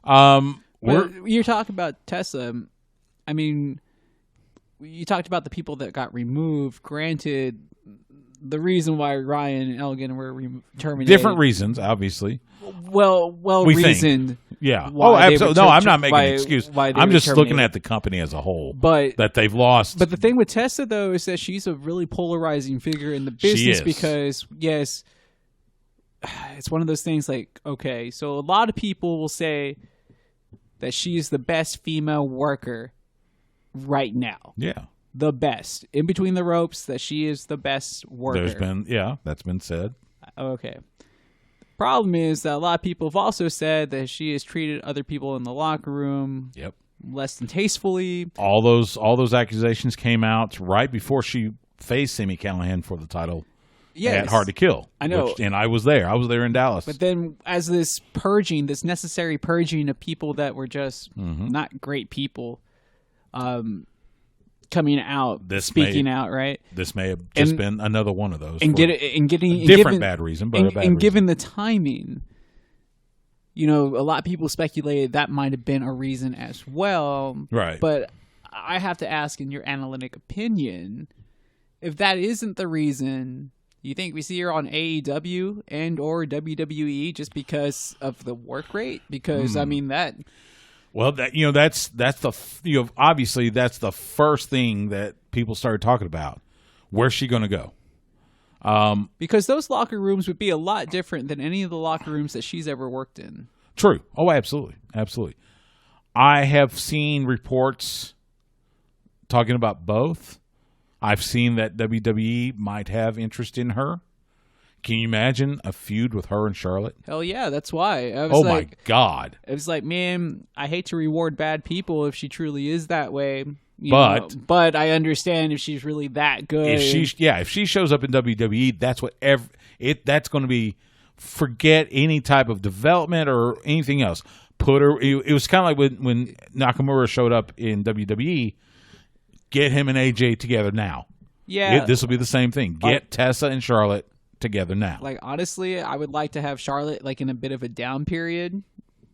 you're talking about Tessa. I mean, you talked about the people that got removed. Granted, the reason why Ryan and Elgin were terminated. Different reasons, obviously. Well reasoned. Think. Yeah. Absolutely. No, I'm not making an excuse. I'm just looking at the company as a whole. But that they've lost. But the thing with Tessa, though, is that she's a really polarizing figure in the business because, yes, it's one of those things like, okay, so a lot of people will say that she's the best female worker right now. Yeah. The best. In between the ropes, that she is the best worker. That's been said. Okay. Problem is that a lot of people have also said that she has treated other people in the locker room less than tastefully. All those accusations came out right before she faced Sami Callihan for the title at Hard to Kill. I know. And I was there. I was there in Dallas. But then as this necessary purging of people that were just not great people, coming out, speaking out, right? This may have just been another one of those. Bad reason, but given the timing, a lot of people speculated that might have been a reason as well. Right. But I have to ask, in your analytic opinion, if that isn't the reason, you think we see her on AEW and or WWE just because of the work rate? Because I mean that. Well, obviously that's the first thing that people started talking about. Where's she going to go? Because those locker rooms would be a lot different than any of the locker rooms that she's ever worked in. True. Oh, absolutely. Absolutely. I have seen reports talking about both. I've seen that WWE might have interest in her. Can you imagine a feud with her and Charlotte? Hell yeah, that's why. My God. It was like, man, I hate to reward bad people if she truly is that way. But I understand if she's really that good. If she shows up in WWE, that's that's going to be, forget any type of development or anything else. Put her. It was kind of like when Nakamura showed up in WWE. Get him and AJ together now. Yeah, this will be the same thing. Get Tessa and Charlotte together now. Like, honestly, I would like to have Charlotte like in a bit of a down period,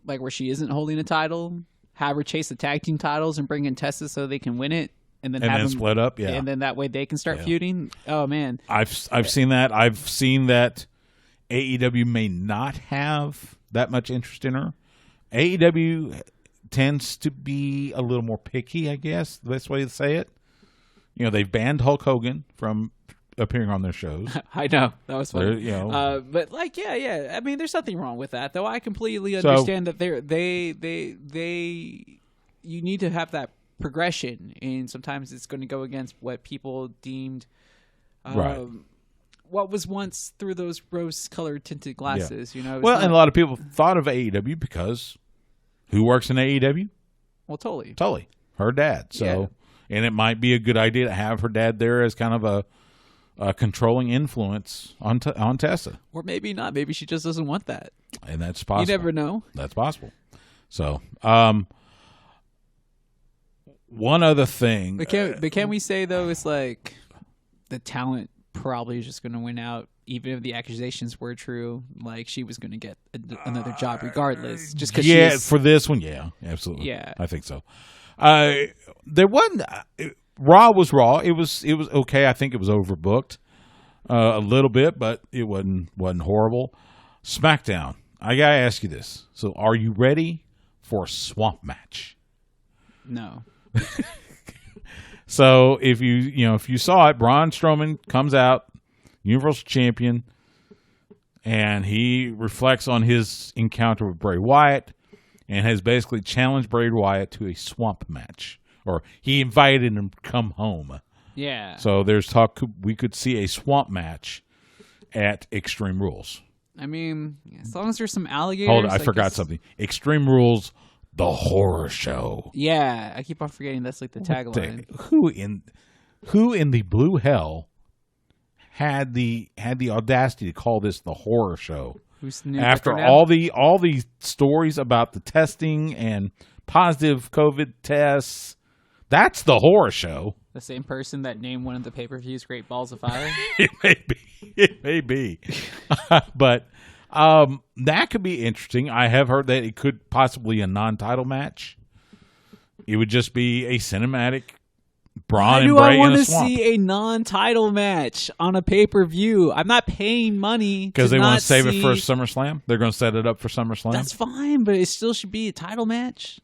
like where she isn't holding a title, have her chase the tag team titles and bring in Tessa so they can win it, and then have them split up, and then that way they can start feuding. Oh man, I've seen that. I've seen that AEW may not have that much interest in her. AEW tends to be a little more picky, I guess, the best way to say it. They've banned Hulk Hogan from appearing on their shows. I know, that was funny. But like, yeah. I mean, there's nothing wrong with that, though. I completely understand that you need to have that progression, and sometimes it's going to go against what people deemed what was once through those rose-colored tinted glasses. And a lot of people thought of AEW because who works in AEW? Well, Tully, her dad. So, and it might be a good idea to have her dad there as kind of a controlling influence on Tessa. Or maybe not. Maybe she just doesn't want that. And that's possible. You never know. That's possible. So, one other thing. But can we say, though, it's like the talent probably is just going to win out, even if the accusations were true. Like, she was going to get another job regardless. Just because for this one, absolutely. Yeah. I think so. There wasn't... Raw was Raw. It was okay. I think it was overbooked a little bit, but it wasn't horrible. SmackDown. I gotta ask you this. So, are you ready for a swamp match? No. So, if you saw it, Braun Strowman comes out, Universal Champion, and he reflects on his encounter with Bray Wyatt, and has basically challenged Bray Wyatt to a swamp match. Or he invited him to come home. Yeah. So there's talk we could see a swamp match at Extreme Rules. I mean, as long as there's some alligators. Hold on, I forgot something. Extreme Rules, the horror show. Yeah, I keep on forgetting that's like the tagline. Who in the blue hell had the audacity to call this the horror show? After all the stories about the testing and positive COVID tests, that's the horror show. The same person that named one of the pay-per-views Great Balls of Fire? It may be. But that could be interesting. I have heard that it could possibly a non-title match. It would just be a cinematic Braun and Bray in a swamp. Why do I want to see a non-title match on a pay-per-view? I'm not paying money because they want to save it for SummerSlam. They're going to set it up for SummerSlam. That's fine, but it still should be a title match.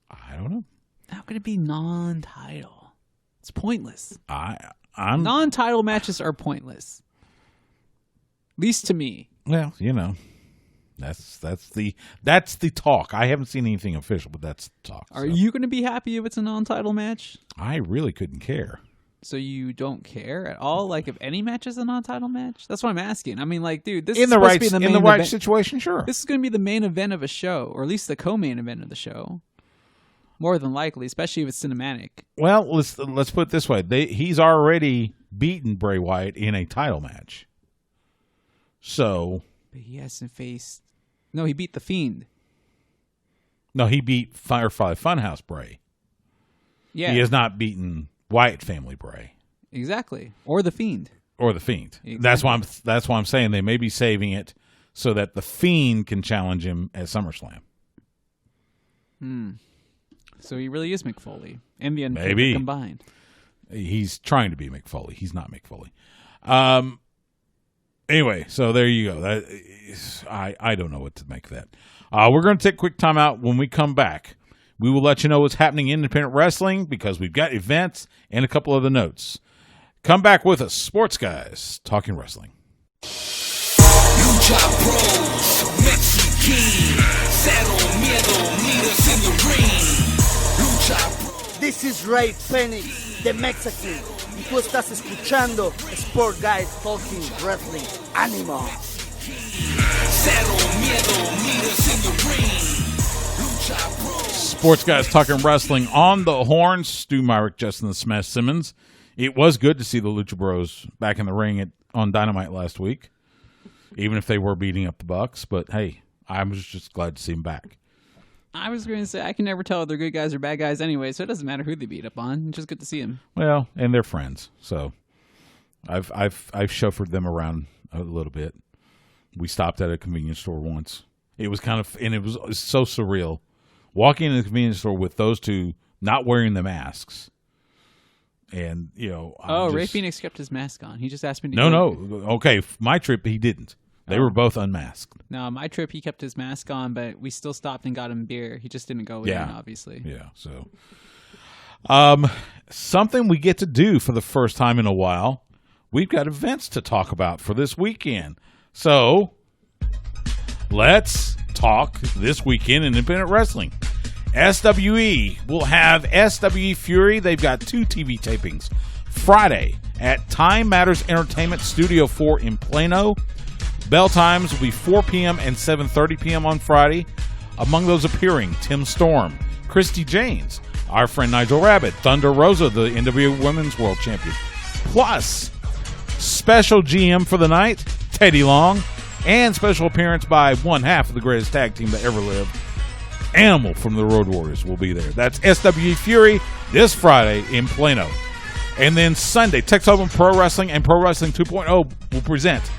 I don't know. How could it be non-title? It's pointless. I'm non-title matches are pointless. At least to me. Well, that's the talk. I haven't seen anything official, but that's the talk. Are you going to be happy if it's a non-title match? I really couldn't care. So you don't care at all? Like if any match is a non-title match? That's what I'm asking. I mean, like, dude, this in is the supposed right to be in the right situation, sure. This is going to be the main event of a show, or at least the co-main event of the show. More than likely, especially if it's cinematic. Well, let's put it this way: he's already beaten Bray Wyatt in a title match. So, but he hasn't faced. No, he beat the Fiend. No, he beat Firefly Funhouse Bray. Yeah, he has not beaten Wyatt family Bray. Exactly, or the Fiend. Exactly. That's why I'm saying they may be saving it so that the Fiend can challenge him at SummerSlam. So he really is Mick Foley and the Undertaker maybe combined. He's trying to be Mick Foley. He's not Mick Foley. Anyway, so there you go. I don't know what to make of that. We're going to take a quick time out. When we come back, we will let you know what's happening in independent wrestling because we've got events and a couple other notes. Come back with us, Sports Guys, talking wrestling. Lucha Bros, Mexican, Cero Miedo, meet us in the ring. This is Ray Phoenix, the Mexican, y tú estás escuchando Sport Guys Talking Wrestling. ¡Ánimo! Sports Guys Talking Wrestling on the horn. Stu Myrick, Justin the Smash Simmons. It was good to see the Lucha Bros back in the ring on Dynamite last week, even if they were beating up the Bucks. But hey, I was just glad to see them back. I was going to say, I can never tell if they're good guys or bad guys anyway, so it doesn't matter who they beat up on. It's just good to see them. Well, and they're friends, so I've chauffeured them around a little bit. We stopped at a convenience store once. It was it was so surreal walking in the convenience store with those two not wearing the masks. And Ray Phoenix kept his mask on. He just asked me to. No. Okay, my trip he didn't. They were both unmasked. No, my trip he kept his mask on, but we still stopped and got him beer. He just didn't go in, obviously. Yeah, so something we get to do for the first time in a while. We've got events to talk about for this weekend. So let's talk this weekend in independent wrestling. SWE will have SWE Fury. They've got 2 TV tapings. Friday at Time Matters Entertainment Studio 4 in Plano. Bell times will be 4 p.m. and 7:30 p.m. on Friday. Among those appearing, Tim Storm, Christy James, our friend Nigel Rabbit, Thunder Rosa, the NWA Women's World Champion. Plus, special GM for the night, Teddy Long, and special appearance by one half of the greatest tag team that ever lived, Animal from the Road Warriors will be there. That's SWE Fury this Friday in Plano. And then Sunday, Texas Open Pro Wrestling and Pro Wrestling 2.0 will present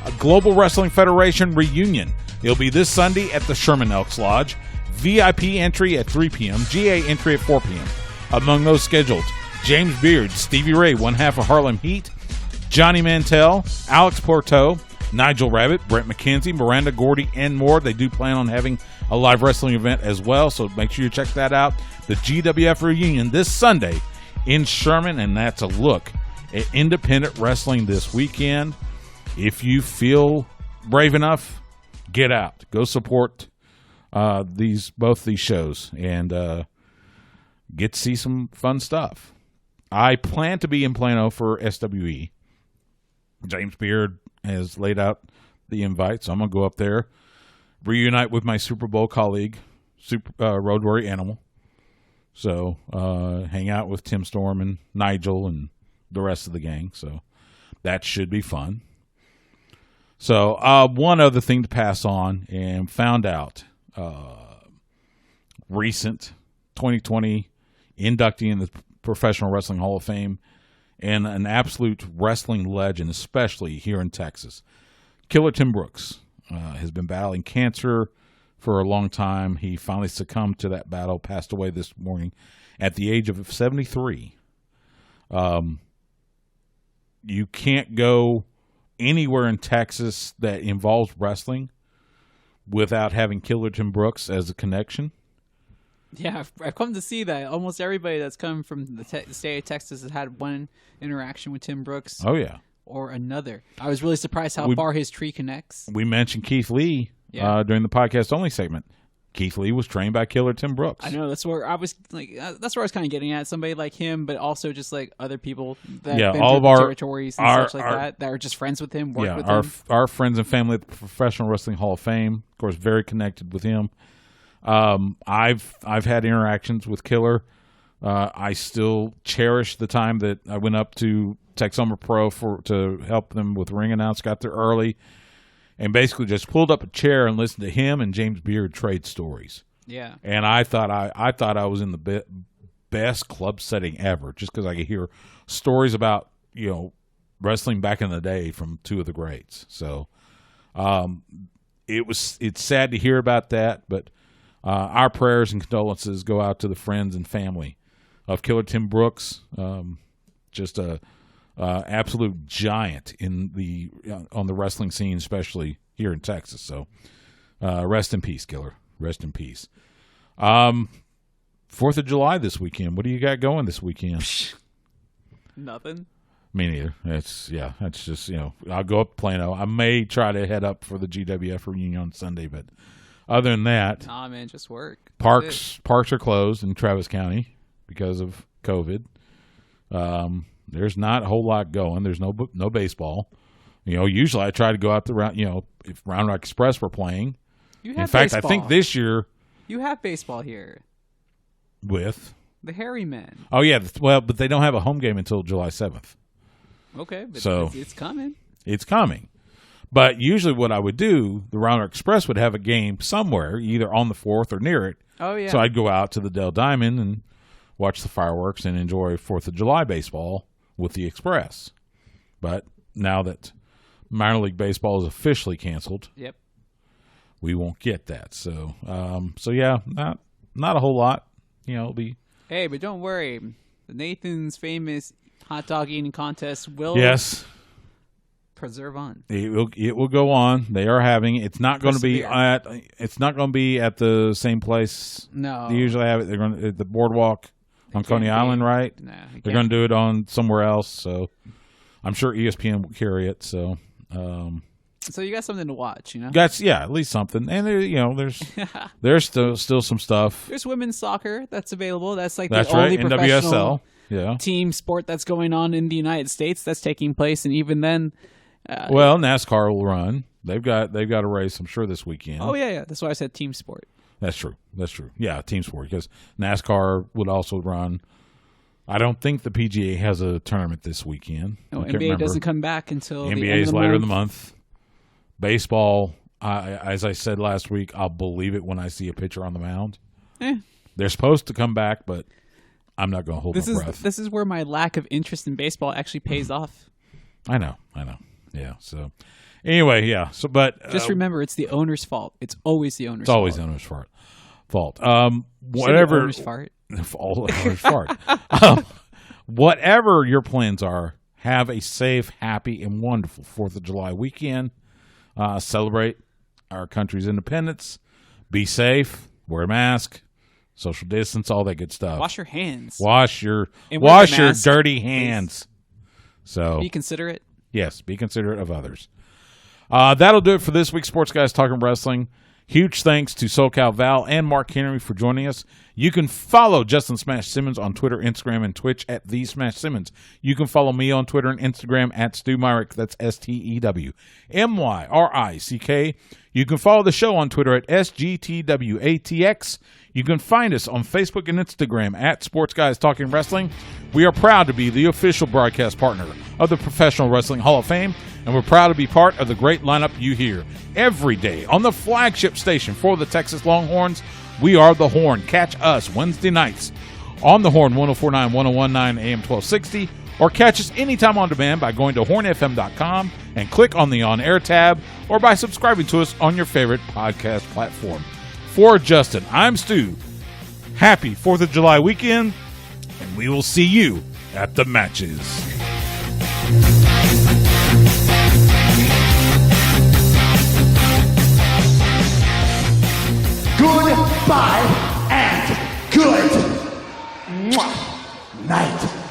a Global Wrestling Federation reunion. It'll be this Sunday at the Sherman Elks Lodge. VIP entry at 3 p.m., GA entry at 4 p.m. Among those scheduled, James Beard, Stevie Ray, one half of Harlem Heat, Johnny Mantell, Alex Porto, Nigel Rabbit, Brent McKenzie, Miranda Gordy, and more. They do plan on having a live wrestling event as well, so make sure you check that out. The GWF reunion this Sunday in Sherman, and that's a look at independent wrestling this weekend. If you feel brave enough, get out. Go support both these shows and get to see some fun stuff. I plan to be in Plano for SWE. James Beard has laid out the invite, so I'm going to go up there, reunite with my Super Bowl colleague, Road Warrior Animal. So hang out with Tim Storm and Nigel and the rest of the gang. So that should be fun. So one other thing to pass on, and found out recent 2020 inductee in the Professional Wrestling Hall of Fame and an absolute wrestling legend, especially here in Texas. Killer Tim Brooks has been battling cancer for a long time. He finally succumbed to that battle, passed away this morning at the age of 73. You can't go anywhere in Texas that involves wrestling without having Killer Tim Brooks as a connection. Yeah, I've come to see that almost everybody that's come from the state of Texas has had one interaction with Tim Brooks. Oh, yeah. Or another. I was really surprised how far his tree connects. We mentioned Keith Lee during the podcast only segment. Keith Lee was trained by Killer Tim Brooks. I know, that's where I was kind of getting at. Somebody like him, but also just like other people that have been all through of the territories and such like that are just friends with him, work with him. Our friends and family at the Professional Wrestling Hall of Fame, of course, very connected with him. I've had interactions with Killer. I still cherish the time that I went up to Texoma Pro to help them with ring announce. Got there early, and basically just pulled up a chair and listened to him and James Beard trade stories. Yeah, and I thought I was in the best club setting ever, just because I could hear stories about wrestling back in the day from two of the greats. So, it's sad to hear about that, but. Our prayers and condolences go out to the friends and family of Killer Tim Brooks, just a absolute giant on the wrestling scene, especially here in Texas. So, rest in peace, Killer. Rest in peace. 4th of July this weekend. What do you got going this weekend? Nothing. Me neither. That's just I'll go up to Plano. I may try to head up for the GWF reunion on Sunday, but. Other than that, nah, man, just work. Parks are closed in Travis County because of COVID. There's not a whole lot going. There's no baseball. Usually I try to go out the round. If Round Rock Express were playing. In fact, I think this year you have baseball here with the Hairy Men. Oh yeah, but they don't have a home game until July 7th. Okay, but so it's coming. It's coming. But usually what I would do, the Round Rock Express would have a game somewhere, either on the 4th or near it. Oh, yeah. So I'd go out to the Dell Diamond and watch the fireworks and enjoy 4th of July baseball with the Express. But now that minor league baseball is officially canceled, we won't get that. So, yeah, not a whole lot. It'll be. Hey, but don't worry. The Nathan's famous hot dog eating contest will. Yes. Preserve on. It will go on. They are having it. It's not going to be at. It's not going to be at the same place. No, they usually have it. They're going to at the boardwalk on Coney Island, right? No, they're going to do it on somewhere else. So I'm sure ESPN will carry it. So. So you got something to watch, That's at least something. And there's still some stuff. There's women's soccer that's available. That's like the only right. professional NWSL. Team sport that's going on in the United States that's taking place, and even then. Well, NASCAR will run. They've got a race, I'm sure, this weekend. Oh yeah. That's why I said team sport. That's true. Yeah, team sport, because NASCAR would also run. I don't think the PGA has a tournament this weekend. No, NBA doesn't come back until NBA the end is of the later month. in the month. Baseball, as I said last week, I'll believe it when I see a pitcher on the mound. They're supposed to come back, but I'm not going to hold my breath. This is where my lack of interest in baseball actually pays off. I know. Yeah. So, anyway, yeah. So, but just remember, it's the owner's fault. It's always the owner's. It's always the owner's fault. Whatever. Owner's fart. Owner's fart. Whatever your plans are, have a safe, happy, and wonderful 4th of July weekend. Celebrate our country's independence. Be safe. Wear a mask. Social distance. All that good stuff. Wash your hands. Wash your dirty hands. Please. So be considerate. Yes, be considerate of others. That'll do it for this week's Sports Guys Talking Wrestling Huge thanks to SoCal Val and Mark Henry for joining us. You can follow Justin Smash Simmons on Twitter, Instagram, and Twitch at The Smash Simmons. You can follow me on Twitter and Instagram at Stu Myrick. That's STEWMYRICK. You can follow the show on Twitter at SGTWATX. You can find us on Facebook and Instagram at Sports Guys Talking Wrestling. We are proud to be the official broadcast partner of the Professional Wrestling Hall of Fame, and we're proud to be part of the great lineup you hear every day on the flagship station for the Texas Longhorns. We are The Horn. Catch us Wednesday nights on The Horn, 104.9, 101.9, AM 1260, or catch us anytime on demand by going to hornfm.com and click on the On Air tab, or by subscribing to us on your favorite podcast platform. For Justin, I'm Stu. Happy 4th of July weekend, and we will see you at the matches. Goodbye and good night.